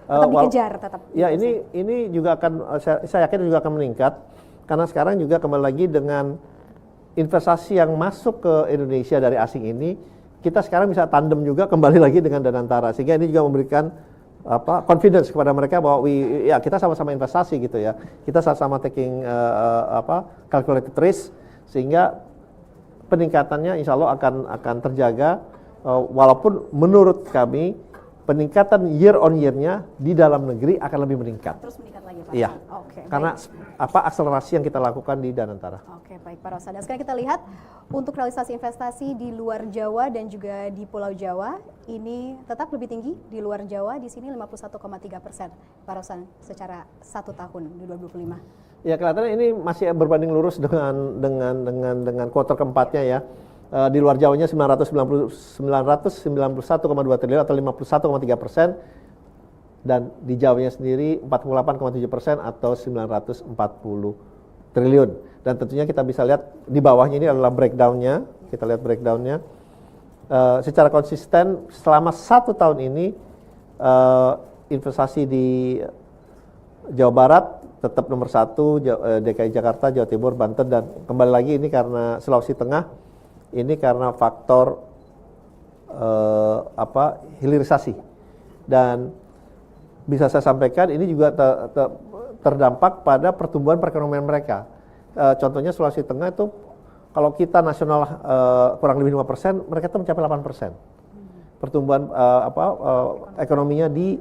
tetap dikejar, tetap. Ya, ini juga akan saya yakin juga akan meningkat karena sekarang juga kembali lagi dengan investasi yang masuk ke Indonesia dari asing ini, kita sekarang bisa tandem juga kembali lagi dengan Danantara, sehingga ini juga memberikan confidence kepada mereka bahwa kita sama-sama investasi gitu ya. Kita sama-sama taking calculated risk, sehingga peningkatannya insya Allah akan terjaga, walaupun menurut kami peningkatan year on year-nya di dalam negeri akan lebih meningkat. Terus meningkat lagi Pak? Iya, karena akselerasi yang kita lakukan di Danantara. Oke, baik Pak Rosan. Dan sekarang kita lihat untuk realisasi investasi di luar Jawa dan juga di Pulau Jawa, ini tetap lebih tinggi di luar Jawa, di sini 51,3%. Pak Rosan, secara 1 tahun di 2025. Ya, kelihatannya ini masih berbanding lurus dengan kuartal keempatnya ya. Di luar Jawanya 991,2 triliun atau 51,3%, dan di Jawanya sendiri 48,7% atau 940 triliun. Dan tentunya kita bisa lihat di bawahnya ini adalah breakdown-nya. Kita lihat breakdown-nya. Secara konsisten selama 1 tahun ini investasi di Jawa Barat tetap nomor 1, DKI Jakarta, Jawa Timur, Banten, dan kembali lagi ini karena Sulawesi Tengah. Ini karena faktor hilirisasi, dan bisa saya sampaikan ini juga terdampak pada pertumbuhan perekonomian mereka. Contohnya Sulawesi Tengah itu kalau kita nasional kurang lebih 5%, mereka itu mencapai 8%. Pertumbuhan ekonominya di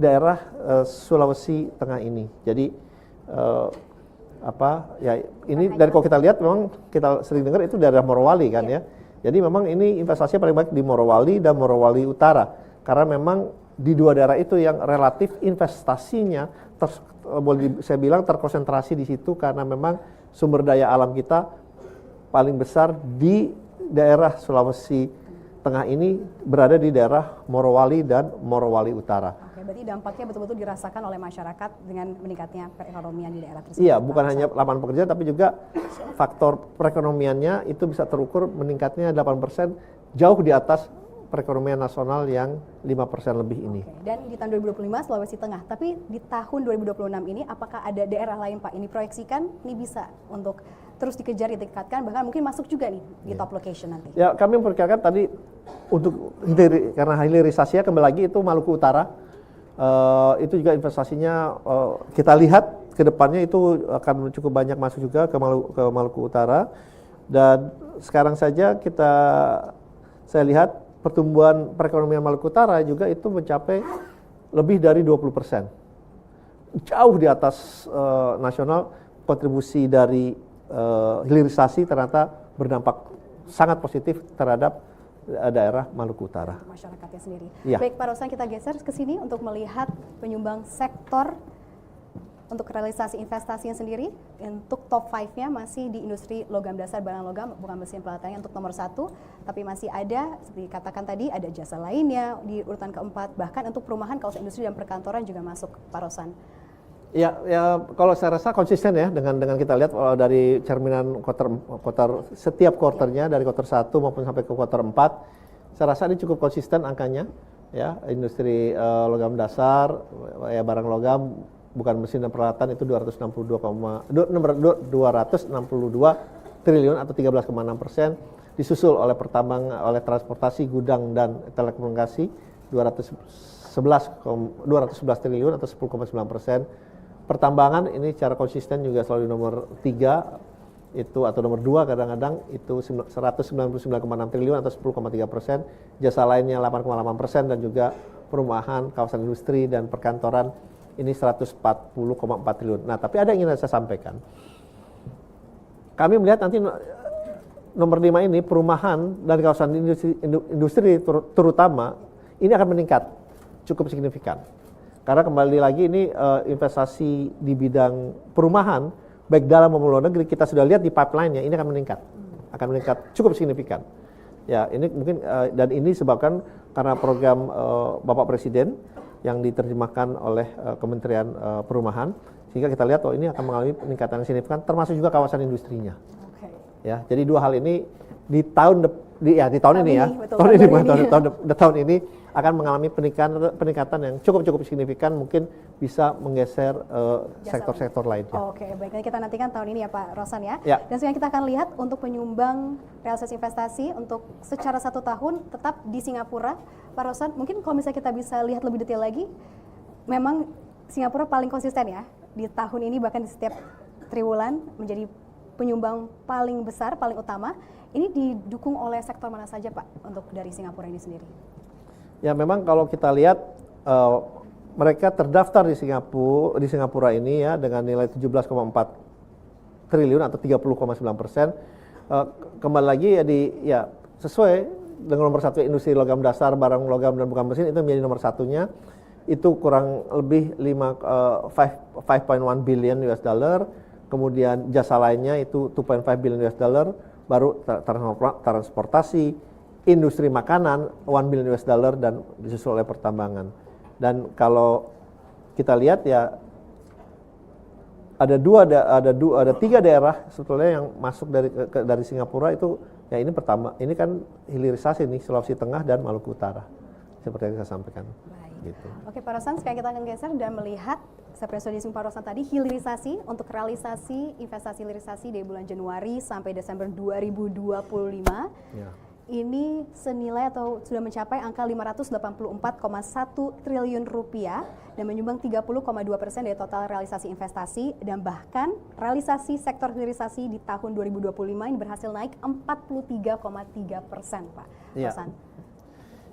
daerah Sulawesi Tengah ini. Jadi ini dari kalau kita lihat memang kita sering dengar itu daerah Morowali kan ya. Jadi memang ini investasinya paling baik di Morowali dan Morowali Utara, karena memang di dua daerah itu yang relatif investasinya boleh saya bilang terkonsentrasi di situ, karena memang sumber daya alam kita paling besar di daerah Sulawesi Tengah ini berada di daerah Morowali dan Morowali Utara. Oke, berarti dampaknya betul-betul dirasakan oleh masyarakat dengan meningkatnya perekonomian di daerah tersebut. Iya, bukan hanya lapangan pekerjaan, tapi juga faktor perekonomiannya itu bisa terukur meningkatnya 8%, jauh di atas perekonomian nasional yang 5% lebih ini. Oke, dan di tahun 2025 Sulawesi Tengah, tapi di tahun 2026 ini apakah ada daerah lain Pak? Ini proyeksikan ini bisa untuk terus dikejar, ditingkatkan, bahkan mungkin masuk juga nih di top location nanti. Ya, kami memperkirakan tadi untuk karena hilirisasinya kembali lagi itu Maluku Utara, itu juga investasinya kita lihat ke depannya itu akan cukup banyak masuk juga ke Maluku Utara, dan sekarang saja saya lihat pertumbuhan perekonomian Maluku Utara juga itu mencapai lebih dari 20%. Jauh di atas nasional. Kontribusi dari hilirisasi ternyata berdampak sangat positif terhadap daerah Maluku Utara. Masyarakatnya sendiri. Ya. Baik Pak Rosan, kita geser ke sini untuk melihat penyumbang sektor untuk realisasi investasinya sendiri, untuk top 5-nya masih di industri logam dasar barang logam, bukan mesin pelatannya untuk nomor 1, tapi masih ada, seperti katakan tadi, ada jasa lainnya di urutan keempat, bahkan untuk perumahan, kawasan industri dan perkantoran juga masuk, Pak Rosan. Ya, kalau saya rasa konsisten ya dengan kita lihat dari cerminan kuarter setiap kuarternya dari kuarter 1 maupun sampai ke kuarter 4, saya rasa ini cukup konsisten angkanya ya. Industri logam dasar ya, barang logam bukan mesin dan peralatan itu 262 triliun atau 13,6%, disusul oleh transportasi, gudang dan telekomunikasi 211 triliun atau 10,9%. Pertambangan ini secara konsisten juga selalu di nomor 3 itu atau nomor 2 kadang-kadang itu 199,6 triliun atau 10,3%. Jasa lainnya 8,8% dan juga perumahan, kawasan industri dan perkantoran ini 140,4 triliun. Nah, tapi ada yang ingin saya sampaikan. Kami melihat nanti nomor 5 ini perumahan dan kawasan industri terutama ini akan meningkat cukup signifikan. Karena kembali lagi ini investasi di bidang perumahan baik dalam maupun luar negeri kita sudah lihat di pipeline-nya ini akan meningkat cukup signifikan. Ya, ini mungkin dan ini disebabkan karena program Bapak Presiden yang diterjemahkan oleh Kementerian Perumahan, sehingga kita lihat ini akan mengalami peningkatan yang signifikan termasuk juga kawasan industrinya. Okay. Ya, jadi dua hal ini di tahun ini akan mengalami peningkatan yang cukup signifikan, mungkin bisa menggeser sektor-sektor lainnya. Oke, baik, kita nantikan tahun ini ya Pak Rosan ya. Dan sekarang kita akan lihat untuk penyumbang realisasi investasi untuk secara 1 tahun tetap di Singapura. Pak Rosan, mungkin kalau misalnya kita bisa lihat lebih detail lagi, memang Singapura paling konsisten ya di tahun ini, bahkan di setiap triwulan menjadi penyumbang paling besar, paling utama. Ini didukung oleh sektor mana saja Pak untuk dari Singapura ini sendiri? Ya, memang kalau kita lihat mereka terdaftar di Singapura ini ya dengan nilai 17,4 triliun atau 30,9%. Kembali lagi ya sesuai dengan nomor 1 industri logam dasar, barang logam dan bukan mesin itu menjadi nomor 1-nya. Itu kurang lebih 5.1 billion US dollar. Kemudian jasa lainnya itu 2.5 billion US dollar. Baru transportasi, industri makanan 1 billion US dollar dan disusul oleh pertambangan. Dan kalau kita lihat ya ada 3 daerah sebetulnya yang masuk dari Singapura itu ya ini pertama, ini kan hilirisasi nih, Sulawesi Tengah dan Maluku Utara seperti yang saya sampaikan. Baik. Gitu. Oke Pak Rosan, sekarang kita akan geser dan melihat seperti yang Pak Rosan tadi, hilirisasi untuk realisasi investasi hilirisasi dari bulan Januari sampai Desember 2025. Ya. Ini senilai atau sudah mencapai angka 584,1 triliun rupiah dan menyumbang 30,2% dari total realisasi investasi, dan bahkan realisasi sektor hilirisasi di tahun 2025 ini berhasil naik 43,3%, Pak Rosan.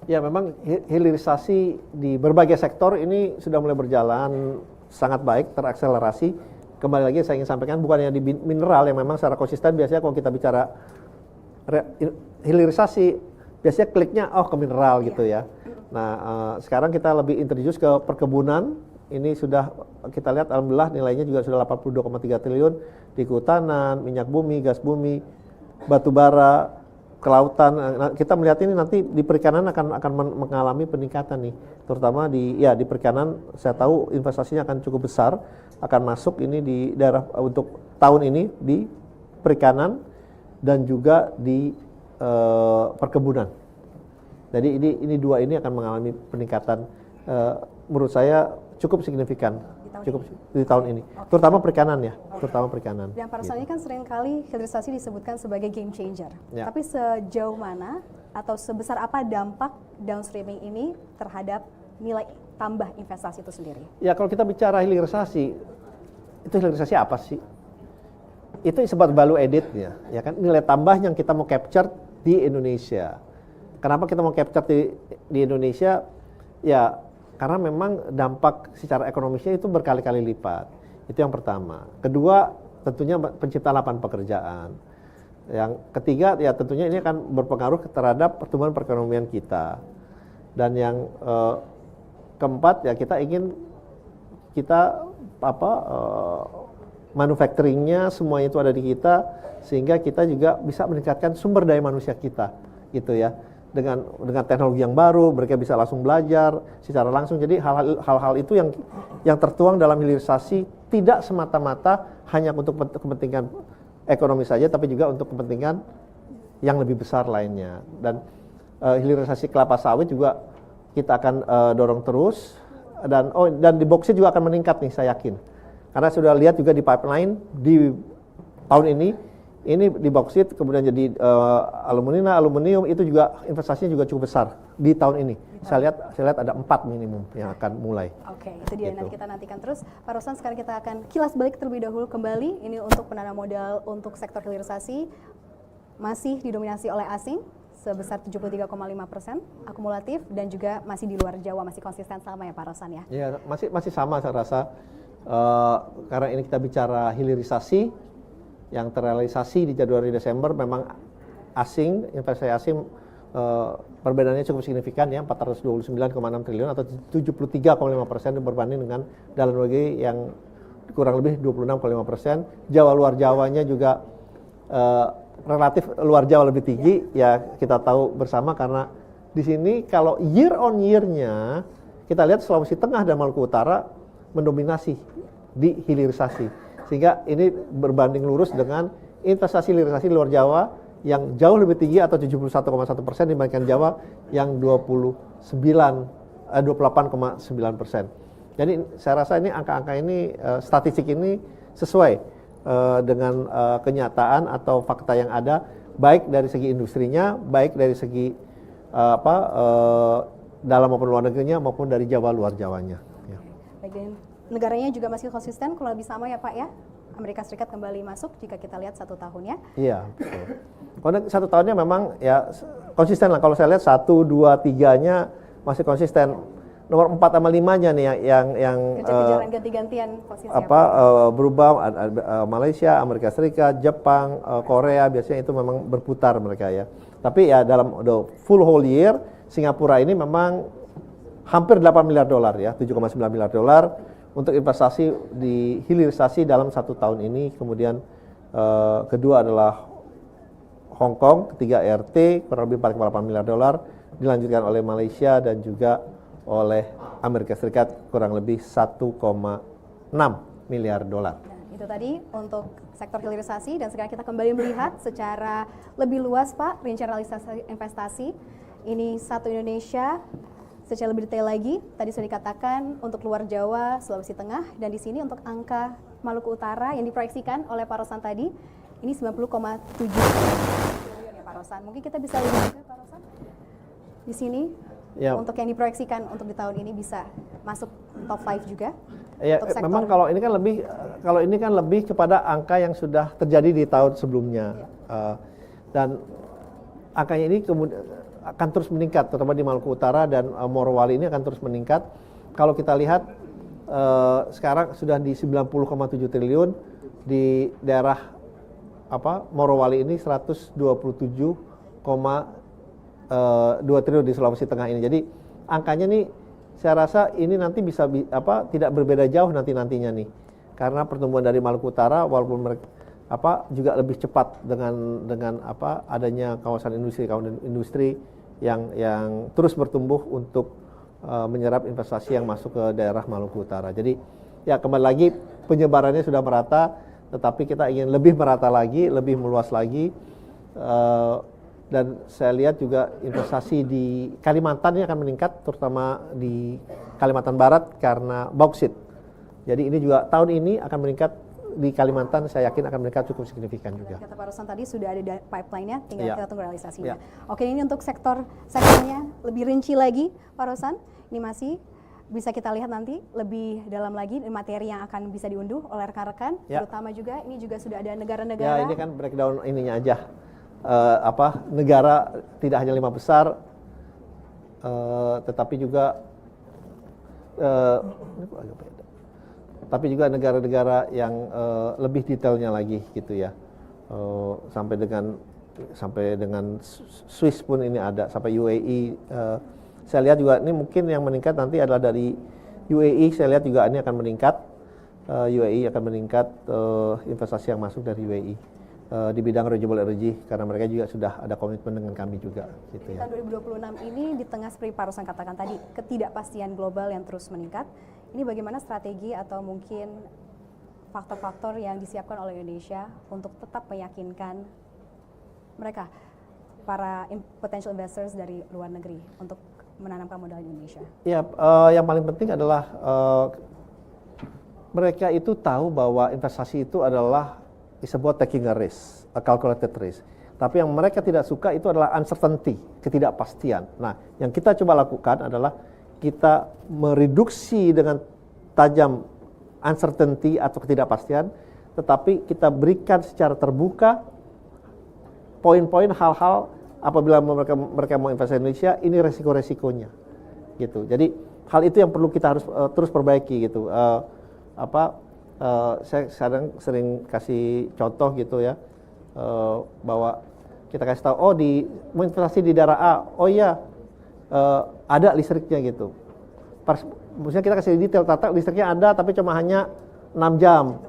Ya, memang hilirisasi di berbagai sektor ini sudah mulai berjalan sangat baik, terakselerasi. Kembali lagi saya ingin sampaikan bukan hanya di mineral yang memang secara konsisten biasanya kalau kita bicara hilirisasi biasanya kliknya ke mineral gitu ya. Nah, sekarang kita lebih introduce ke perkebunan. Ini sudah kita lihat alhamdulillah nilainya juga sudah 82,3 triliun di kehutanan, minyak bumi, gas bumi, batu bara, kelautan. Nah, kita melihat ini nanti di perikanan akan mengalami peningkatan nih, terutama di perikanan. Saya tahu investasinya akan cukup besar, akan masuk ini di daerah untuk tahun ini di perikanan dan juga di perkebunan. Jadi ini dua ini akan mengalami peningkatan menurut saya cukup signifikan di tahun ini. Terutama perikanan ya, terutama perikanan. Dan Pak Rosan, ini kan seringkali hilirisasi disebutkan sebagai game changer. Tapi sejauh mana atau sebesar apa dampak downstreaming ini terhadap nilai tambah investasi itu sendiri? Ya, kalau kita bicara hilirisasi, itu hilirisasi apa sih? Itu disebut value added ya kan, nilai tambah yang kita mau capture di Indonesia. Kenapa kita mau capture di Indonesia? Ya, karena memang dampak secara ekonomisnya itu berkali-kali lipat. Itu yang pertama. Kedua, tentunya penciptaan lapangan pekerjaan. Yang ketiga, ya tentunya ini akan berpengaruh terhadap pertumbuhan perekonomian kita. Dan yang keempat, ya kita manufacturingnya semuanya itu ada di kita, sehingga kita juga bisa meningkatkan sumber daya manusia kita, gitu ya. Dengan teknologi yang baru, mereka bisa langsung belajar secara langsung. Jadi hal-hal itu yang tertuang dalam hilirisasi tidak semata-mata hanya untuk kepentingan ekonomi saja, tapi juga untuk kepentingan yang lebih besar lainnya. Dan hilirisasi kelapa sawit juga kita akan dorong terus, dan di boksit juga akan meningkat nih, saya yakin. Karena sudah lihat juga di pipeline di tahun ini di boksit, kemudian jadi aluminium itu juga investasinya juga cukup besar di tahun ini. Saya lihat ada 4 minimum yang akan mulai. Oke, itu dia nanti kita nantikan terus. Pak Ruslan, sekarang kita akan kilas balik terlebih dahulu kembali. Ini untuk penanam modal untuk sektor hilirisasi masih didominasi oleh asing sebesar 73,5% akumulatif, dan juga masih di luar Jawa, masih konsisten sama ya Pak Ruslan ya? Iya, masih sama saya rasa. Karena ini kita bicara hilirisasi yang terrealisasi di Januari Desember, memang investasi asing perbedaannya cukup signifikan ya, 429,6 triliun atau 73,5% berbanding dengan dalam negeri yang kurang lebih 26,5%. Jawa luar Jawanya juga relatif luar Jawa lebih tinggi ya, kita tahu bersama, karena di sini kalau year on year-nya kita lihat Sulawesi Tengah dan Maluku Utara mendominasi di hilirisasi, sehingga ini berbanding lurus dengan investasi hilirisasi luar Jawa yang jauh lebih tinggi atau 71,1% dibandingkan Jawa yang 28,9%. Jadi saya rasa ini angka-angka ini, statistik ini sesuai dengan kenyataan atau fakta yang ada, baik dari segi industrinya, baik dari segi dalam maupun luar negerinya, maupun dari Jawa luar Jawanya. Ya. Baik, negaranya juga masih konsisten, kalau lebih sama ya Pak ya. Amerika Serikat kembali masuk jika kita lihat 1 tahunnya. Iya, betul. Kalau 1 tahunnya memang ya konsisten lah. Kalau saya lihat 1, 2, 3-nya masih konsisten. Nomor 4 sama 5-nya nih yang kejar-kejaran ganti-gantian posisinya. Berubah, Malaysia, Amerika Serikat, Jepang, Korea, biasanya itu memang berputar mereka ya. Tapi ya dalam full whole year, Singapura ini memang hampir 8 miliar dolar ya, 7,9 miliar dolar untuk investasi di hilirisasi dalam 1 tahun ini. Kemudian kedua adalah Hong Kong, ketiga RT, kurang lebih 4,8 miliar dolar, dilanjutkan oleh Malaysia dan juga oleh Amerika Serikat kurang lebih 1,6 miliar dolar. Nah, itu tadi untuk sektor hilirisasi, dan sekarang kita kembali melihat secara lebih luas Pak, rincian realisasi investasi. Ini satu Indonesia. Secara lebih detail lagi, tadi sudah dikatakan untuk luar Jawa, Sulawesi Tengah, dan di sini untuk angka Maluku Utara yang diproyeksikan oleh Pak Ruslan tadi, ini 90,7 triliun ya Pak Ruslan. Mungkin kita bisa lihat juga Pak Ruslan di sini ya, untuk yang diproyeksikan untuk di tahun ini bisa masuk top 5 juga. Ya, memang kalau ini kan lebih kepada angka yang sudah terjadi di tahun sebelumnya, dan angkanya ini kemudian akan terus meningkat, terutama di Maluku Utara dan Morowali ini akan terus meningkat. Kalau kita lihat sekarang sudah di 90,7 triliun, di daerah Morowali ini 127,2 triliun di Sulawesi Tengah ini. Jadi angkanya nih saya rasa ini nanti bisa tidak berbeda jauh nantinya nih. Karena pertumbuhan dari Maluku Utara walaupun mereka juga lebih cepat dengan adanya kawasan industri yang terus bertumbuh untuk menyerap investasi yang masuk ke daerah Maluku Utara. Jadi ya kembali lagi penyebarannya sudah merata, tetapi kita ingin lebih merata lagi, lebih meluas lagi, dan saya lihat juga investasi di Kalimantan ini akan meningkat, terutama di Kalimantan Barat karena bauksit. Jadi ini juga tahun ini akan meningkat. Di Kalimantan saya yakin akan meningkat cukup signifikan juga. Kata Pak Ruslan tadi sudah ada pipeline-nya, tinggal kita tunggu realisasinya. Oke, ini untuk sektornya lebih rinci lagi Pak Ruslan. Ini masih bisa kita lihat nanti lebih dalam lagi materi yang akan bisa diunduh oleh rekan-rekan, terutama juga ini juga sudah ada negara-negara. Ya, ini kan breakdown ininya aja. Negara tidak hanya 5 besar, tetapi juga tapi juga negara-negara yang lebih detailnya lagi gitu ya, sampai dengan Swiss pun ini ada, sampai UAE. Saya lihat juga ini mungkin yang meningkat nanti adalah dari UAE, saya lihat juga ini akan meningkat UAE akan meningkat investasi yang masuk dari UAE di bidang renewable energy, karena mereka juga sudah ada komitmen dengan kami juga. Gitu ya. Tahun 2026 ini di tengah seperti Pak Rosan katakan tadi, ketidakpastian global yang terus meningkat, ini bagaimana strategi atau mungkin faktor-faktor yang disiapkan oleh Indonesia untuk tetap meyakinkan mereka, para potential investors dari luar negeri untuk menanamkan modal di Indonesia? Ya, yang paling penting adalah mereka itu tahu bahwa investasi itu adalah sebuah taking a risk, a calculated risk. Tapi yang mereka tidak suka itu adalah uncertainty, ketidakpastian. Nah, yang kita coba lakukan adalah kita mereduksi dengan tajam uncertainty atau ketidakpastian, tetapi kita berikan secara terbuka poin-poin hal-hal apabila mereka mau investasi di Indonesia, ini resiko-resikonya, gitu. Jadi hal itu yang perlu kita harus terus perbaiki, gitu. Saya sering kasih contoh gitu ya, bahwa kita kasih tahu, oh mau investasi di daerah A, oh iya ada listriknya gitu. Maksudnya kita kasih detail, tata listriknya ada tapi cuma hanya 6 jam.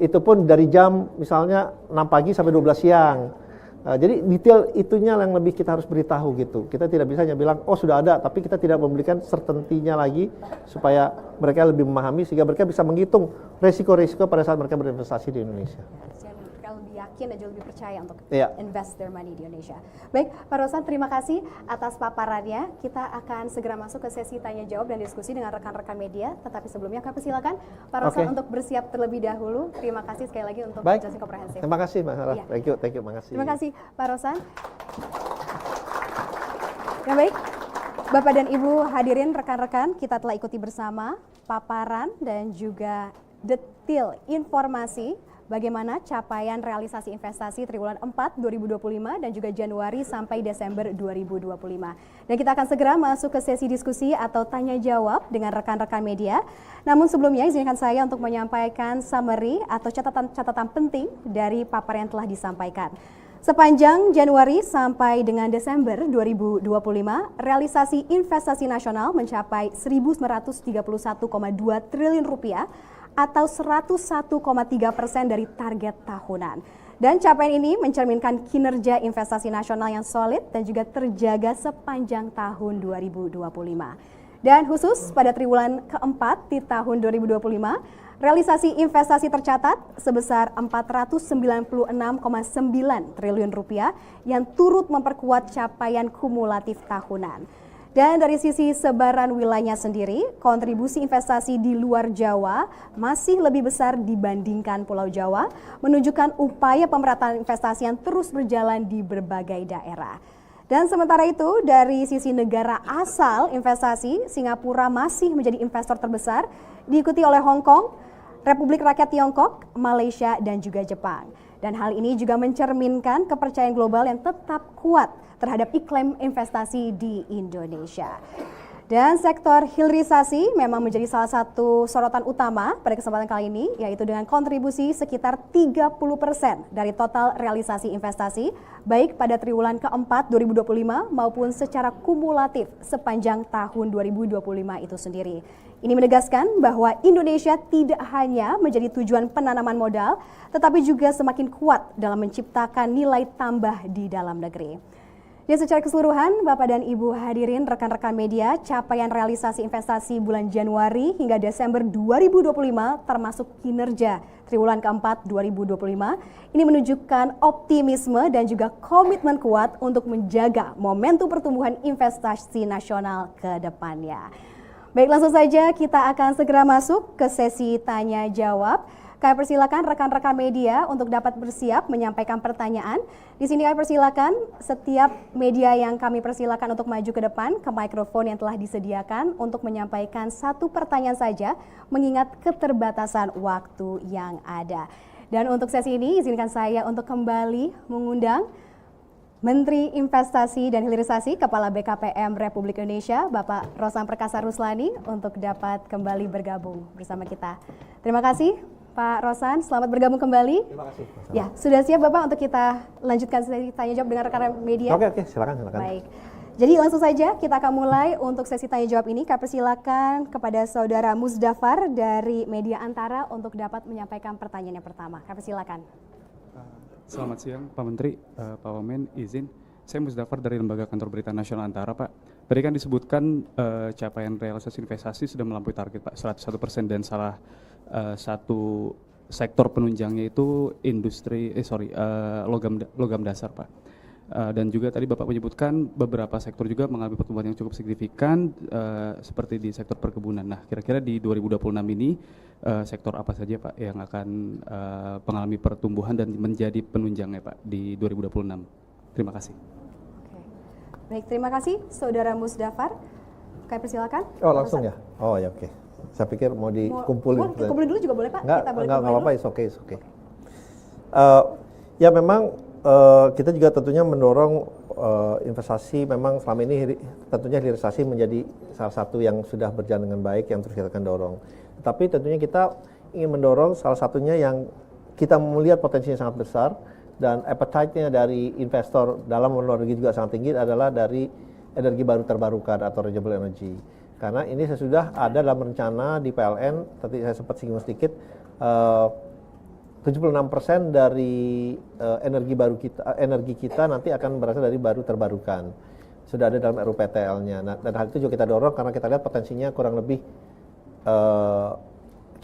Itu pun dari jam misalnya 6 pagi sampai 12 siang. Jadi detail itunya yang lebih kita harus beritahu gitu. Kita tidak bisa hanya bilang, oh sudah ada, tapi kita tidak memberikan certainty-nya lagi supaya mereka lebih memahami sehingga mereka bisa menghitung resiko-resiko pada saat mereka berinvestasi di Indonesia. Mereka lebih yakin dan juga lebih percaya untuk Iya. invest their money di Indonesia. Baik, Pak Rosan, terima kasih atas paparannya. Kita akan segera masuk ke sesi tanya jawab dan diskusi dengan rekan-rekan media. Tetapi sebelumnya kami persilakan Pak Rosan untuk bersiap terlebih dahulu. Terima kasih sekali lagi untuk penjelasan komprehensif. Terima kasih, Mbak Sarah. Iya. Thank you, makasih. Terima kasih Pak Rosan. Ya baik, Bapak dan Ibu hadirin rekan-rekan, kita telah ikuti bersama paparan dan juga detail informasi bagaimana capaian realisasi investasi triwulan 4 2025 dan juga Januari sampai Desember 2025. Dan kita akan segera masuk ke sesi diskusi atau tanya jawab dengan rekan-rekan media. Namun sebelumnya izinkan saya untuk menyampaikan summary atau catatan-catatan penting dari paparan yang telah disampaikan. Sepanjang Januari sampai dengan Desember 2025, realisasi investasi nasional mencapai 1.931,2 triliun rupiah atau 101,3% dari target tahunan. Dan capaian ini mencerminkan kinerja investasi nasional yang solid dan juga terjaga sepanjang tahun 2025. Dan khusus pada triwulan keempat di tahun 2025, realisasi investasi tercatat sebesar 496,9 triliun rupiah yang turut memperkuat capaian kumulatif tahunan. Dan dari sisi sebaran wilayahnya sendiri, kontribusi investasi di luar Jawa masih lebih besar dibandingkan Pulau Jawa, menunjukkan upaya pemerataan investasi yang terus berjalan di berbagai daerah. Dan sementara itu, dari sisi negara asal investasi, Singapura masih menjadi investor terbesar, diikuti oleh Hong Kong, Republik Rakyat Tiongkok, Malaysia, dan juga Jepang. Dan hal ini juga mencerminkan kepercayaan global yang tetap kuat terhadap iklim investasi di Indonesia. Dan sektor hilirisasi memang menjadi salah satu sorotan utama pada kesempatan kali ini, yaitu dengan kontribusi sekitar 30% dari total realisasi investasi, baik pada triwulan keempat 2025 maupun secara kumulatif sepanjang tahun 2025 itu sendiri. Ini menegaskan bahwa Indonesia tidak hanya menjadi tujuan penanaman modal, tetapi juga semakin kuat dalam menciptakan nilai tambah di dalam negeri. Ya, secara keseluruhan, Bapak dan Ibu hadirin rekan-rekan media, capaian realisasi investasi bulan Januari hingga Desember 2025 termasuk kinerja triwulan keempat 2025 ini menunjukkan optimisme dan juga komitmen kuat untuk menjaga momentum pertumbuhan investasi nasional ke depannya. Baik, langsung saja kita akan segera masuk ke sesi tanya jawab. Kami persilakan rekan-rekan media untuk dapat bersiap menyampaikan pertanyaan. Di sini kami persilakan setiap media yang kami persilakan untuk maju ke depan ke mikrofon yang telah disediakan untuk menyampaikan satu pertanyaan saja mengingat keterbatasan waktu yang ada. Dan untuk sesi ini izinkan saya untuk kembali mengundang Menteri Investasi dan Hilirisasi Kepala BKPM Republik Indonesia, Bapak Rosan Perkasa Ruslani untuk dapat kembali bergabung bersama kita. Terima kasih Pak Rosan, selamat bergabung kembali. Terima kasih. Ya, sudah siap Bapak untuk kita lanjutkan sesi tanya jawab dengan rekan-rekan media? Oke, silakan. Baik. Jadi langsung saja kita akan mulai untuk sesi tanya jawab ini. Kami persilakan kepada Saudara Musdafar dari Media Antara untuk dapat menyampaikan pertanyaan yang pertama. Kami persilakan. Selamat siang Pak Menteri, Pak Wamen, izin. Saya Musdafar dari Lembaga Kantor Berita Nasional Antara, Pak. Tadi kan disebutkan capaian realisasi investasi sudah melampaui target, Pak, 101%, dan salah satu sektor penunjangnya itu logam dasar, Pak. Dan juga tadi Bapak menyebutkan beberapa sektor juga mengalami pertumbuhan yang cukup signifikan seperti di sektor perkebunan. Nah, kira-kira di 2026 ini sektor apa saja Pak yang akan mengalami pertumbuhan dan menjadi penunjangnya Pak di 2026? Terima kasih. Oke. Baik, terima kasih Saudara Musdafar. Kami persilakan. Oh, langsung ya? Oh ya, oke. Saya pikir mau dikumpulin. Kumpulin dulu juga boleh Pak? Enggak apa-apa, it's okay. Ya memang kita juga tentunya mendorong investasi. Memang selama ini tentunya hilirisasi menjadi salah satu yang sudah berjalan dengan baik yang terus kita akan dorong. Tapi tentunya kita ingin mendorong salah satunya yang kita melihat potensinya sangat besar dan appetite-nya dari investor dalam dan luar negeri juga sangat tinggi adalah dari energi baru terbarukan atau renewable energy. Karena ini sudah ada dalam rencana di PLN, tadi saya sempat singgung sedikit, 76% dari energi kita nanti akan berasal dari baru terbarukan. Sudah ada dalam RUPTL-nya. Nah, dan hal itu juga kita dorong karena kita lihat potensinya kurang lebih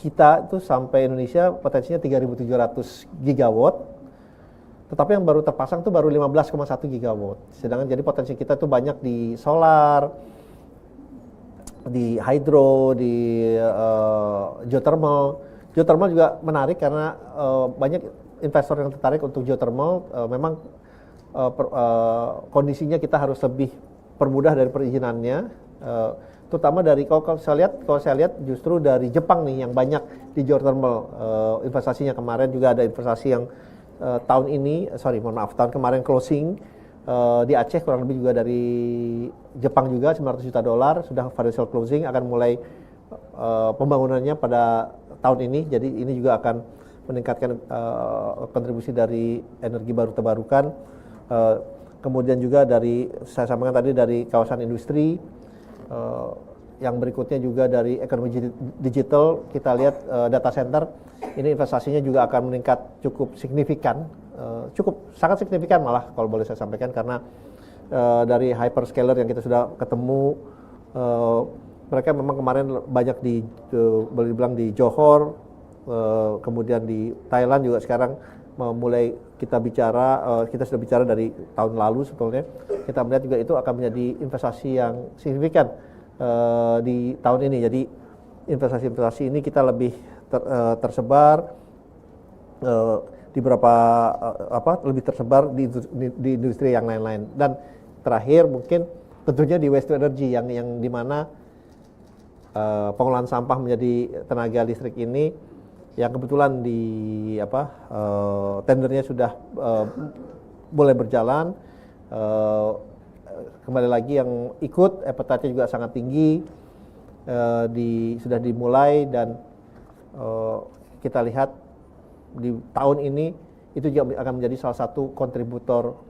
kita itu sampai Indonesia potensinya 3.700 gigawatt. Tetapi yang baru terpasang itu baru 15,1 gigawatt. Sedangkan jadi potensi kita itu banyak di solar, di hydro, di geothermal. Geothermal juga menarik karena banyak investor yang tertarik untuk geothermal. Memang kondisinya kita harus lebih permudah dari perizinannya, terutama dari kalau saya lihat justru dari Jepang nih yang banyak di geothermal investasinya. Kemarin juga ada investasi yang tahun kemarin closing di Aceh kurang lebih juga dari Jepang juga $900 juta sudah financial closing, akan mulai pembangunannya pada tahun ini. Jadi ini juga akan meningkatkan kontribusi dari energi baru terbarukan. Kemudian juga saya sampaikan tadi dari kawasan industri. Yang berikutnya juga dari ekonomi digital, kita lihat data center ini investasinya juga akan meningkat cukup signifikan, sangat signifikan malah kalau boleh saya sampaikan, karena dari hyperscaler yang kita sudah ketemu, mereka memang kemarin banyak boleh dibilang di Johor, kemudian di Thailand juga sekarang mulai kita sudah bicara dari tahun lalu sebetulnya. Kita melihat juga itu akan menjadi investasi yang signifikan di tahun ini. Jadi investasi ini kita lebih tersebar di lebih tersebar di industri yang lain-lain. Dan terakhir mungkin tentunya di waste to energy yang di mana pengolahan sampah menjadi tenaga listrik ini yang kebetulan tendernya sudah boleh berjalan. Kembali lagi yang ikut appetite-nya juga sangat tinggi, sudah dimulai, dan kita lihat di tahun ini itu juga akan menjadi salah satu kontributor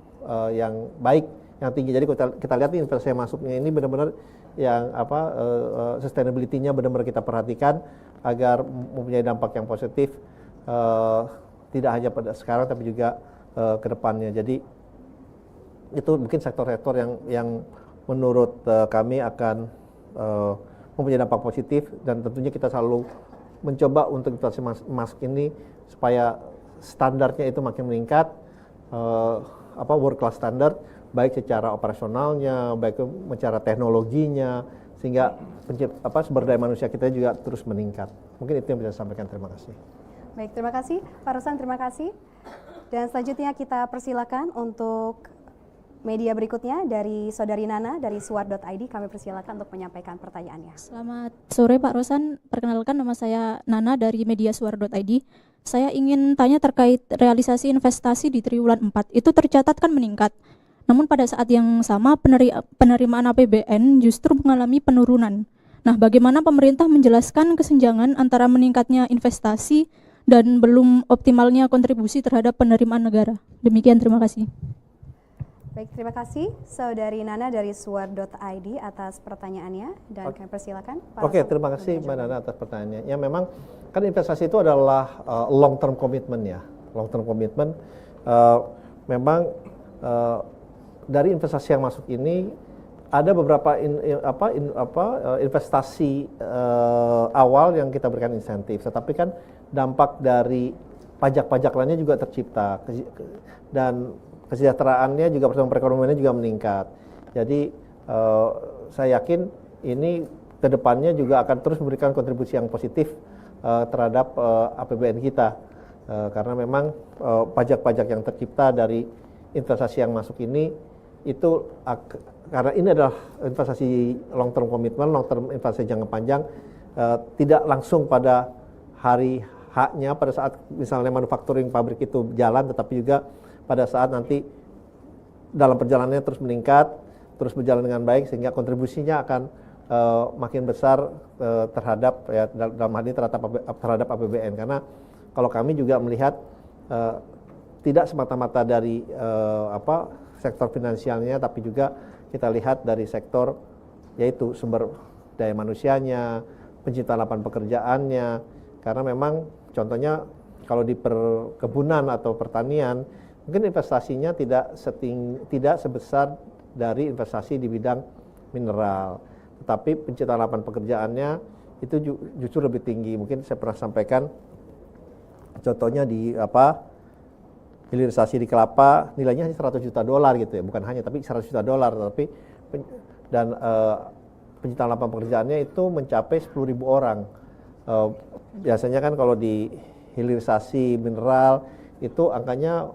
yang baik, yang tinggi. Jadi kita lihat investasi yang masuknya ini benar-benar yang sustainability-nya benar-benar kita perhatikan agar mempunyai dampak yang positif, tidak hanya pada sekarang tapi juga ke depannya. Jadi itu mungkin sektor-sektor yang menurut kami akan mempunyai dampak positif, dan tentunya kita selalu mencoba untuk investasi masuk ini supaya standarnya itu makin meningkat, world class standard, baik secara operasionalnya, baik secara teknologinya, sehingga sumber daya manusia kita juga terus meningkat. Mungkin itu yang bisa saya sampaikan. Terima kasih. Baik, terima kasih Pak Ruslan, terima kasih. Dan selanjutnya kita persilakan untuk media berikutnya dari Saudari Nana dari suar.id. Kami persilakan untuk menyampaikan pertanyaannya. Selamat sore Pak Ruslan, perkenalkan nama saya Nana dari media suar.id. Saya ingin tanya terkait realisasi investasi di triwulan 4. Itu tercatat kan meningkat. Namun pada saat yang sama penerimaan APBN justru mengalami penurunan. Nah, bagaimana pemerintah menjelaskan kesenjangan antara meningkatnya investasi dan belum optimalnya kontribusi terhadap penerimaan negara? Demikian, terima kasih. Baik, terima kasih Saudari Nana dari Swar.id atas pertanyaannya dan kami persilakan. Oke, terima kasih Mbak Nana atas pertanyaannya. Ya memang kan investasi itu adalah long term commitment ya. Long term commitment memang dari investasi yang masuk ini ada beberapa investasi awal yang kita berikan insentif, tetapi kan dampak dari pajak-pajak lainnya juga tercipta dan kesejahteraannya juga, pertumbuhan perekonomiannya juga meningkat. Jadi saya yakin ini kedepannya juga akan terus memberikan kontribusi yang positif terhadap APBN kita, karena memang pajak-pajak yang tercipta dari investasi yang masuk ini itu karena ini adalah investasi long term commitment, long term investasi jangka panjang, tidak langsung pada hari H-nya pada saat misalnya manufacturing pabrik itu jalan, tetapi juga pada saat nanti dalam perjalanannya terus meningkat, terus berjalan dengan baik, sehingga kontribusinya akan makin besar terhadap ya, dalam hal ini terhadap APBN. Karena kalau kami juga melihat tidak semata-mata dari sektor finansialnya, tapi juga kita lihat dari sektor yaitu sumber daya manusianya, penciptaan lapangan pekerjaannya. Karena memang contohnya kalau di perkebunan atau pertanian mungkin investasinya tidak sebesar dari investasi di bidang mineral, tetapi penciptaan lapangan pekerjaannya itu justru lebih tinggi. Mungkin saya pernah sampaikan contohnya di hilirisasi di kelapa nilainya hanya $100 juta gitu ya, bukan hanya tapi $100 juta, tapi dan penciptaan lapangan pekerjaannya itu mencapai 10.000 orang. Biasanya kan kalau di hilirisasi mineral itu angkanya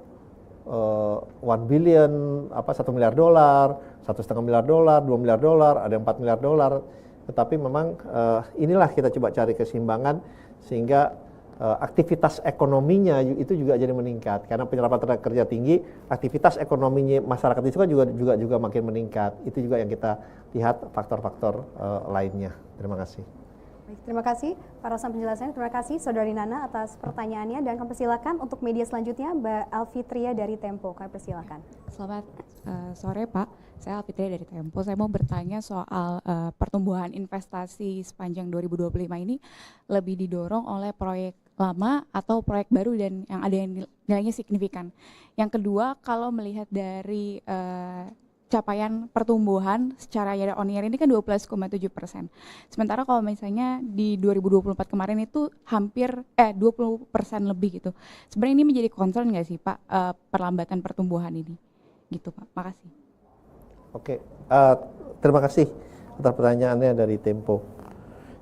1 billion, $1 miliar, $1,5 miliar, $2 miliar, ada yang $4 miliar. Tetapi memang inilah kita coba cari keseimbangan sehingga aktivitas ekonominya itu juga jadi meningkat. Karena penyerapan tenaga kerja tinggi, aktivitas ekonominya masyarakat itu kan juga makin meningkat. Itu juga yang kita lihat faktor-faktor lainnya. Terima kasih. Baik, terima kasih Pak Rosan penjelasannya. Terima kasih Saudari Nana atas pertanyaannya, dan kami persilakan untuk media selanjutnya Mbak Alfitria dari Tempo. Kami persilakan. Selamat sore Pak, saya Alfitria dari Tempo. Saya mau bertanya soal pertumbuhan investasi sepanjang 2025 ini lebih didorong oleh proyek lama atau proyek baru dan yang ada yang nilainya signifikan. Yang kedua, kalau melihat dari capaian pertumbuhan secara year on year ini kan 12,7%. Sementara kalau misalnya di 2024 kemarin itu hampir 20% lebih gitu. Sebenarnya ini menjadi concern nggak sih Pak, perlambatan pertumbuhan ini? Gitu Pak, makasih. Oke, terima kasih atas pertanyaannya dari Tempo.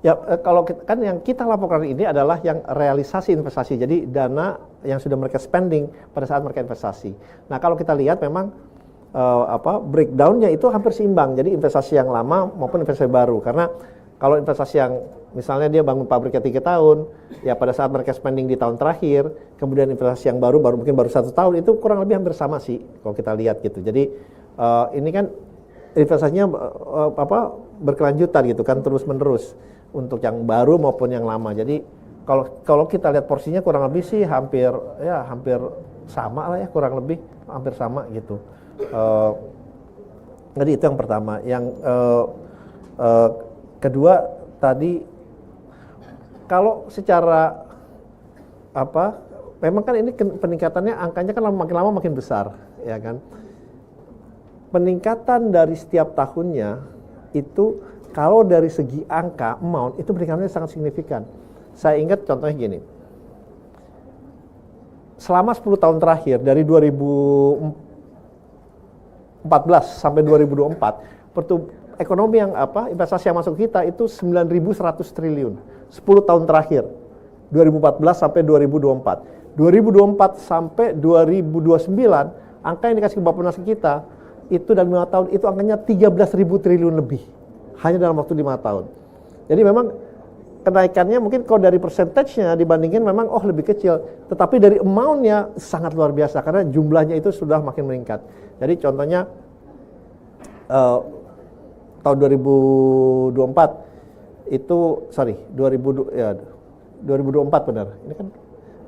Ya, kalau kan yang kita laporkan ini adalah yang realisasi investasi, jadi dana yang sudah mereka spending pada saat mereka investasi. Nah, kalau kita lihat memang breakdownnya itu hampir seimbang, jadi investasi yang lama maupun investasi baru. Karena kalau investasi yang misalnya dia bangun pabriknya 3 tahun, ya pada saat mereka spending di tahun terakhir, kemudian investasi yang baru mungkin baru 1 tahun, itu kurang lebih hampir sama sih kalau kita lihat gitu. Jadi ini kan investasinya berkelanjutan gitu kan, terus menerus untuk yang baru maupun yang lama. Jadi kalau kita lihat porsinya kurang lebih sih hampir sama lah ya, kurang lebih hampir sama gitu. Jadi itu yang pertama. Yang kedua tadi, kalau secara memang kan ini peningkatannya angkanya kan makin lama makin besar, ya kan. Peningkatan dari setiap tahunnya itu kalau dari segi angka amount itu peningkatannya sangat signifikan. Saya ingat contohnya gini. Selama 10 tahun terakhir dari 2014 sampai 2024, ekonomi yang investasi yang masuk kita itu 9.100 triliun. 10 tahun terakhir. 2014 sampai 2024. 2024 sampai 2029, angka yang dikasih ke Bappenas kita itu dalam 5 tahun itu angkanya 13.000 triliun lebih. Hanya dalam waktu 5 tahun. Jadi memang kenaikannya mungkin kalau dari persentasenya dibandingin memang lebih kecil, tetapi dari amount-nya sangat luar biasa karena jumlahnya itu sudah makin meningkat. Jadi contohnya tahun 2024 itu 2024 benar. Ini kan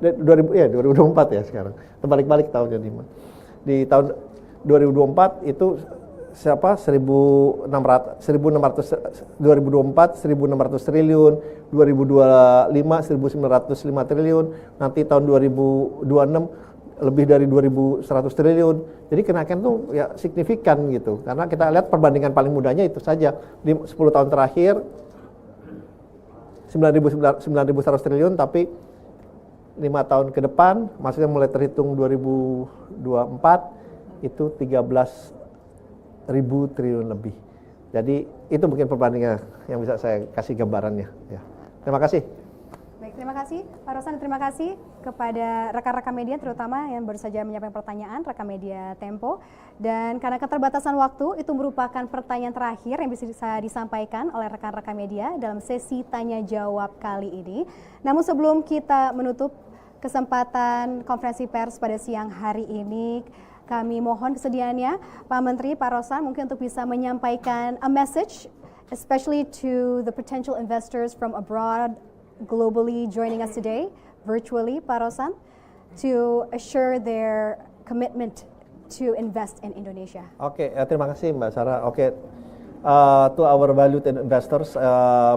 2024 ya sekarang. Terbalik-balik tahunnya di tahun 2024 itu siapa 1600 2024 1.600 triliun, 2025 1.905 triliun, nanti tahun 2026 lebih dari 2.100 triliun. Jadi kenaikan itu ya signifikan gitu. Karena kita lihat perbandingan paling mudahnya itu saja di 10 tahun terakhir 9.100 triliun, tapi 5 tahun ke depan, maksudnya mulai terhitung 2024 itu 13.000 triliun lebih. Jadi itu mungkin perbandingan yang bisa saya kasih gambarannya. Ya. Terima kasih. Baik, terima kasih Pak Rosan, terima kasih kepada rekan-rekan media terutama yang baru saja menyampaikan pertanyaan, rekan media Tempo. Dan karena keterbatasan waktu, itu merupakan pertanyaan terakhir yang bisa disampaikan oleh rekan-rekan media dalam sesi tanya jawab kali ini. Namun sebelum kita menutup kesempatan konferensi pers pada siang hari ini, kami mohon kesediaannya Pak Menteri, Pak Rosan mungkin untuk bisa menyampaikan a message especially to the potential investors from abroad globally joining us today virtually, Pak Rosan, to assure their commitment to invest in Indonesia. Oke, terima kasih Mbak Sarah. Oke, to our valued investors,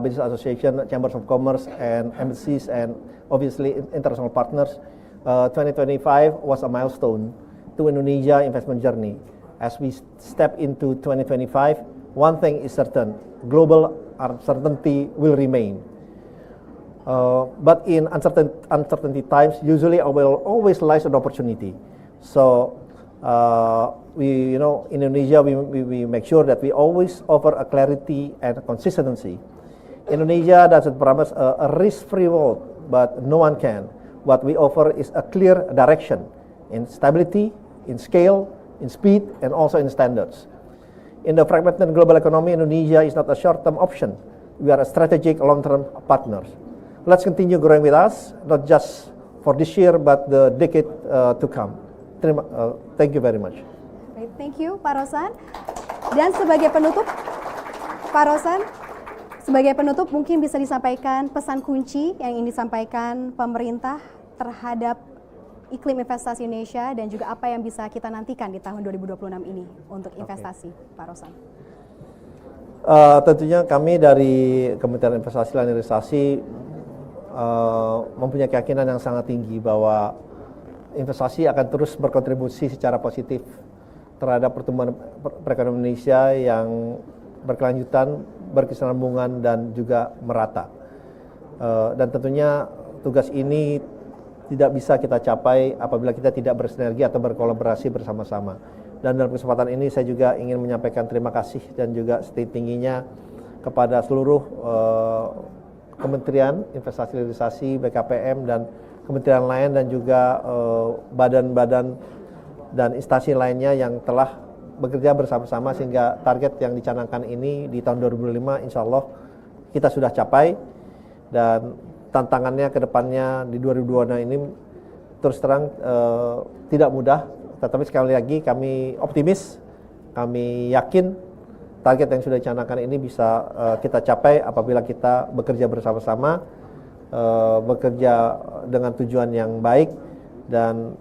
business association, chambers of commerce, and embassies, and obviously international partners, 2025 was a milestone to Indonesia investment journey. As we step into 2025, one thing is certain: global uncertainty will remain. But in uncertainty times, usually always lies an opportunity. So we, in Indonesia, we make sure that we always offer a clarity and a consistency. Indonesia doesn't promise a risk-free world, but no one can. What we offer is a clear direction in stability, in scale, in speed, and also in standards. In the fragmented global economy, Indonesia is not a short-term option. We are a strategic long-term partner. Let's continue growing with us, not just for this year, but the decade to come. Thank you very much. Baik, thank you Pak Rosan. Dan sebagai penutup, Pak Rosan, sebagai penutup mungkin bisa disampaikan pesan kunci yang ingin disampaikan pemerintah terhadap iklim investasi Indonesia dan juga apa yang bisa kita nantikan di tahun 2026 ini untuk investasi, Pak Rosan. Tentunya kami dari Kementerian Investasi dan Hilirisasi mempunyai keyakinan yang sangat tinggi bahwa investasi akan terus berkontribusi secara positif terhadap pertumbuhan perekonomian Indonesia yang berkelanjutan, berkesinambungan, dan juga merata. Dan tentunya tugas ini tidak bisa kita capai apabila kita tidak bersinergi atau berkolaborasi bersama-sama. Dan dalam kesempatan ini saya juga ingin menyampaikan terima kasih dan juga setinggi-tingginya kepada seluruh Kementerian Investasi Hilirisasi, BKPM, dan kementerian lain, dan juga badan-badan dan instansi lainnya yang telah bekerja bersama-sama sehingga target yang dicanangkan ini di tahun 2005 insya Allah kita sudah capai. Dan tantangannya ke depannya di 2026 ini terus terang tidak mudah, tetapi sekali lagi kami optimis, kami yakin target yang sudah dicanangkan ini bisa kita capai apabila kita bekerja bersama-sama, bekerja dengan tujuan yang baik, dan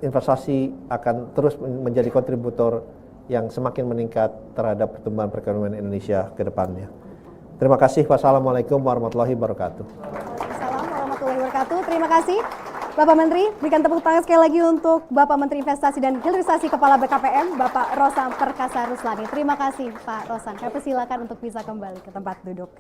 investasi akan terus menjadi kontributor yang semakin meningkat terhadap pertumbuhan perekonomian Indonesia ke depannya. Terima kasih. Wassalamualaikum warahmatullahi wabarakatuh. Waalaikumsalam warahmatullahi wabarakatuh. Terima kasih Bapak Menteri. Berikan tepuk tangan sekali lagi untuk Bapak Menteri Investasi dan Hilirisasi Kepala BKPM, Bapak Rosan Perkasa Ruslani. Terima kasih Pak Rosan. Kami persilakan untuk bisa kembali ke tempat duduk.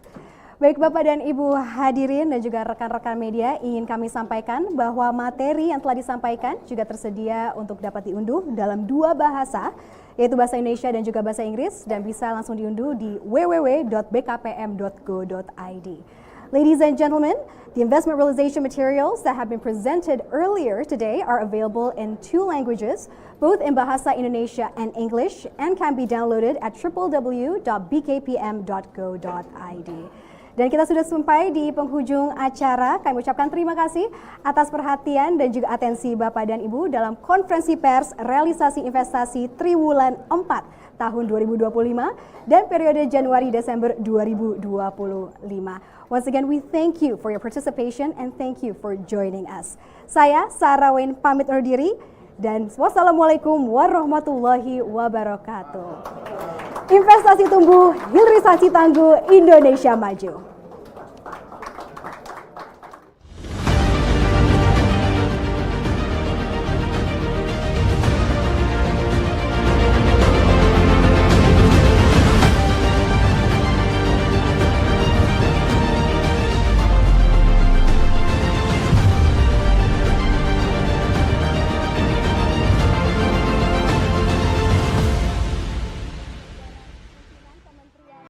Baik Bapak dan Ibu hadirin dan juga rekan-rekan media, ingin kami sampaikan bahwa materi yang telah disampaikan juga tersedia untuk dapat diunduh dalam 2 bahasa, yaitu bahasa Indonesia dan juga bahasa Inggris, dan bisa langsung diunduh di www.bkpm.go.id. Ladies and gentlemen, the investment realization materials that have been presented earlier today are available in 2 languages, both in Bahasa Indonesia and English, and can be downloaded at www.bkpm.go.id. Dan kita sudah sampai di penghujung acara. Kami ucapkan terima kasih atas perhatian dan juga atensi Bapak dan Ibu dalam konferensi pers realisasi investasi Triwulan 4 tahun 2025 dan periode Januari-Desember 2025. Once again, we thank you for your participation and thank you for joining us. Saya, Sarah Wayne, pamit undur diri. dan wassalamualaikum warahmatullahi wabarakatuh. Investasi tumbuh, hilirisasi tangguh, Indonesia maju.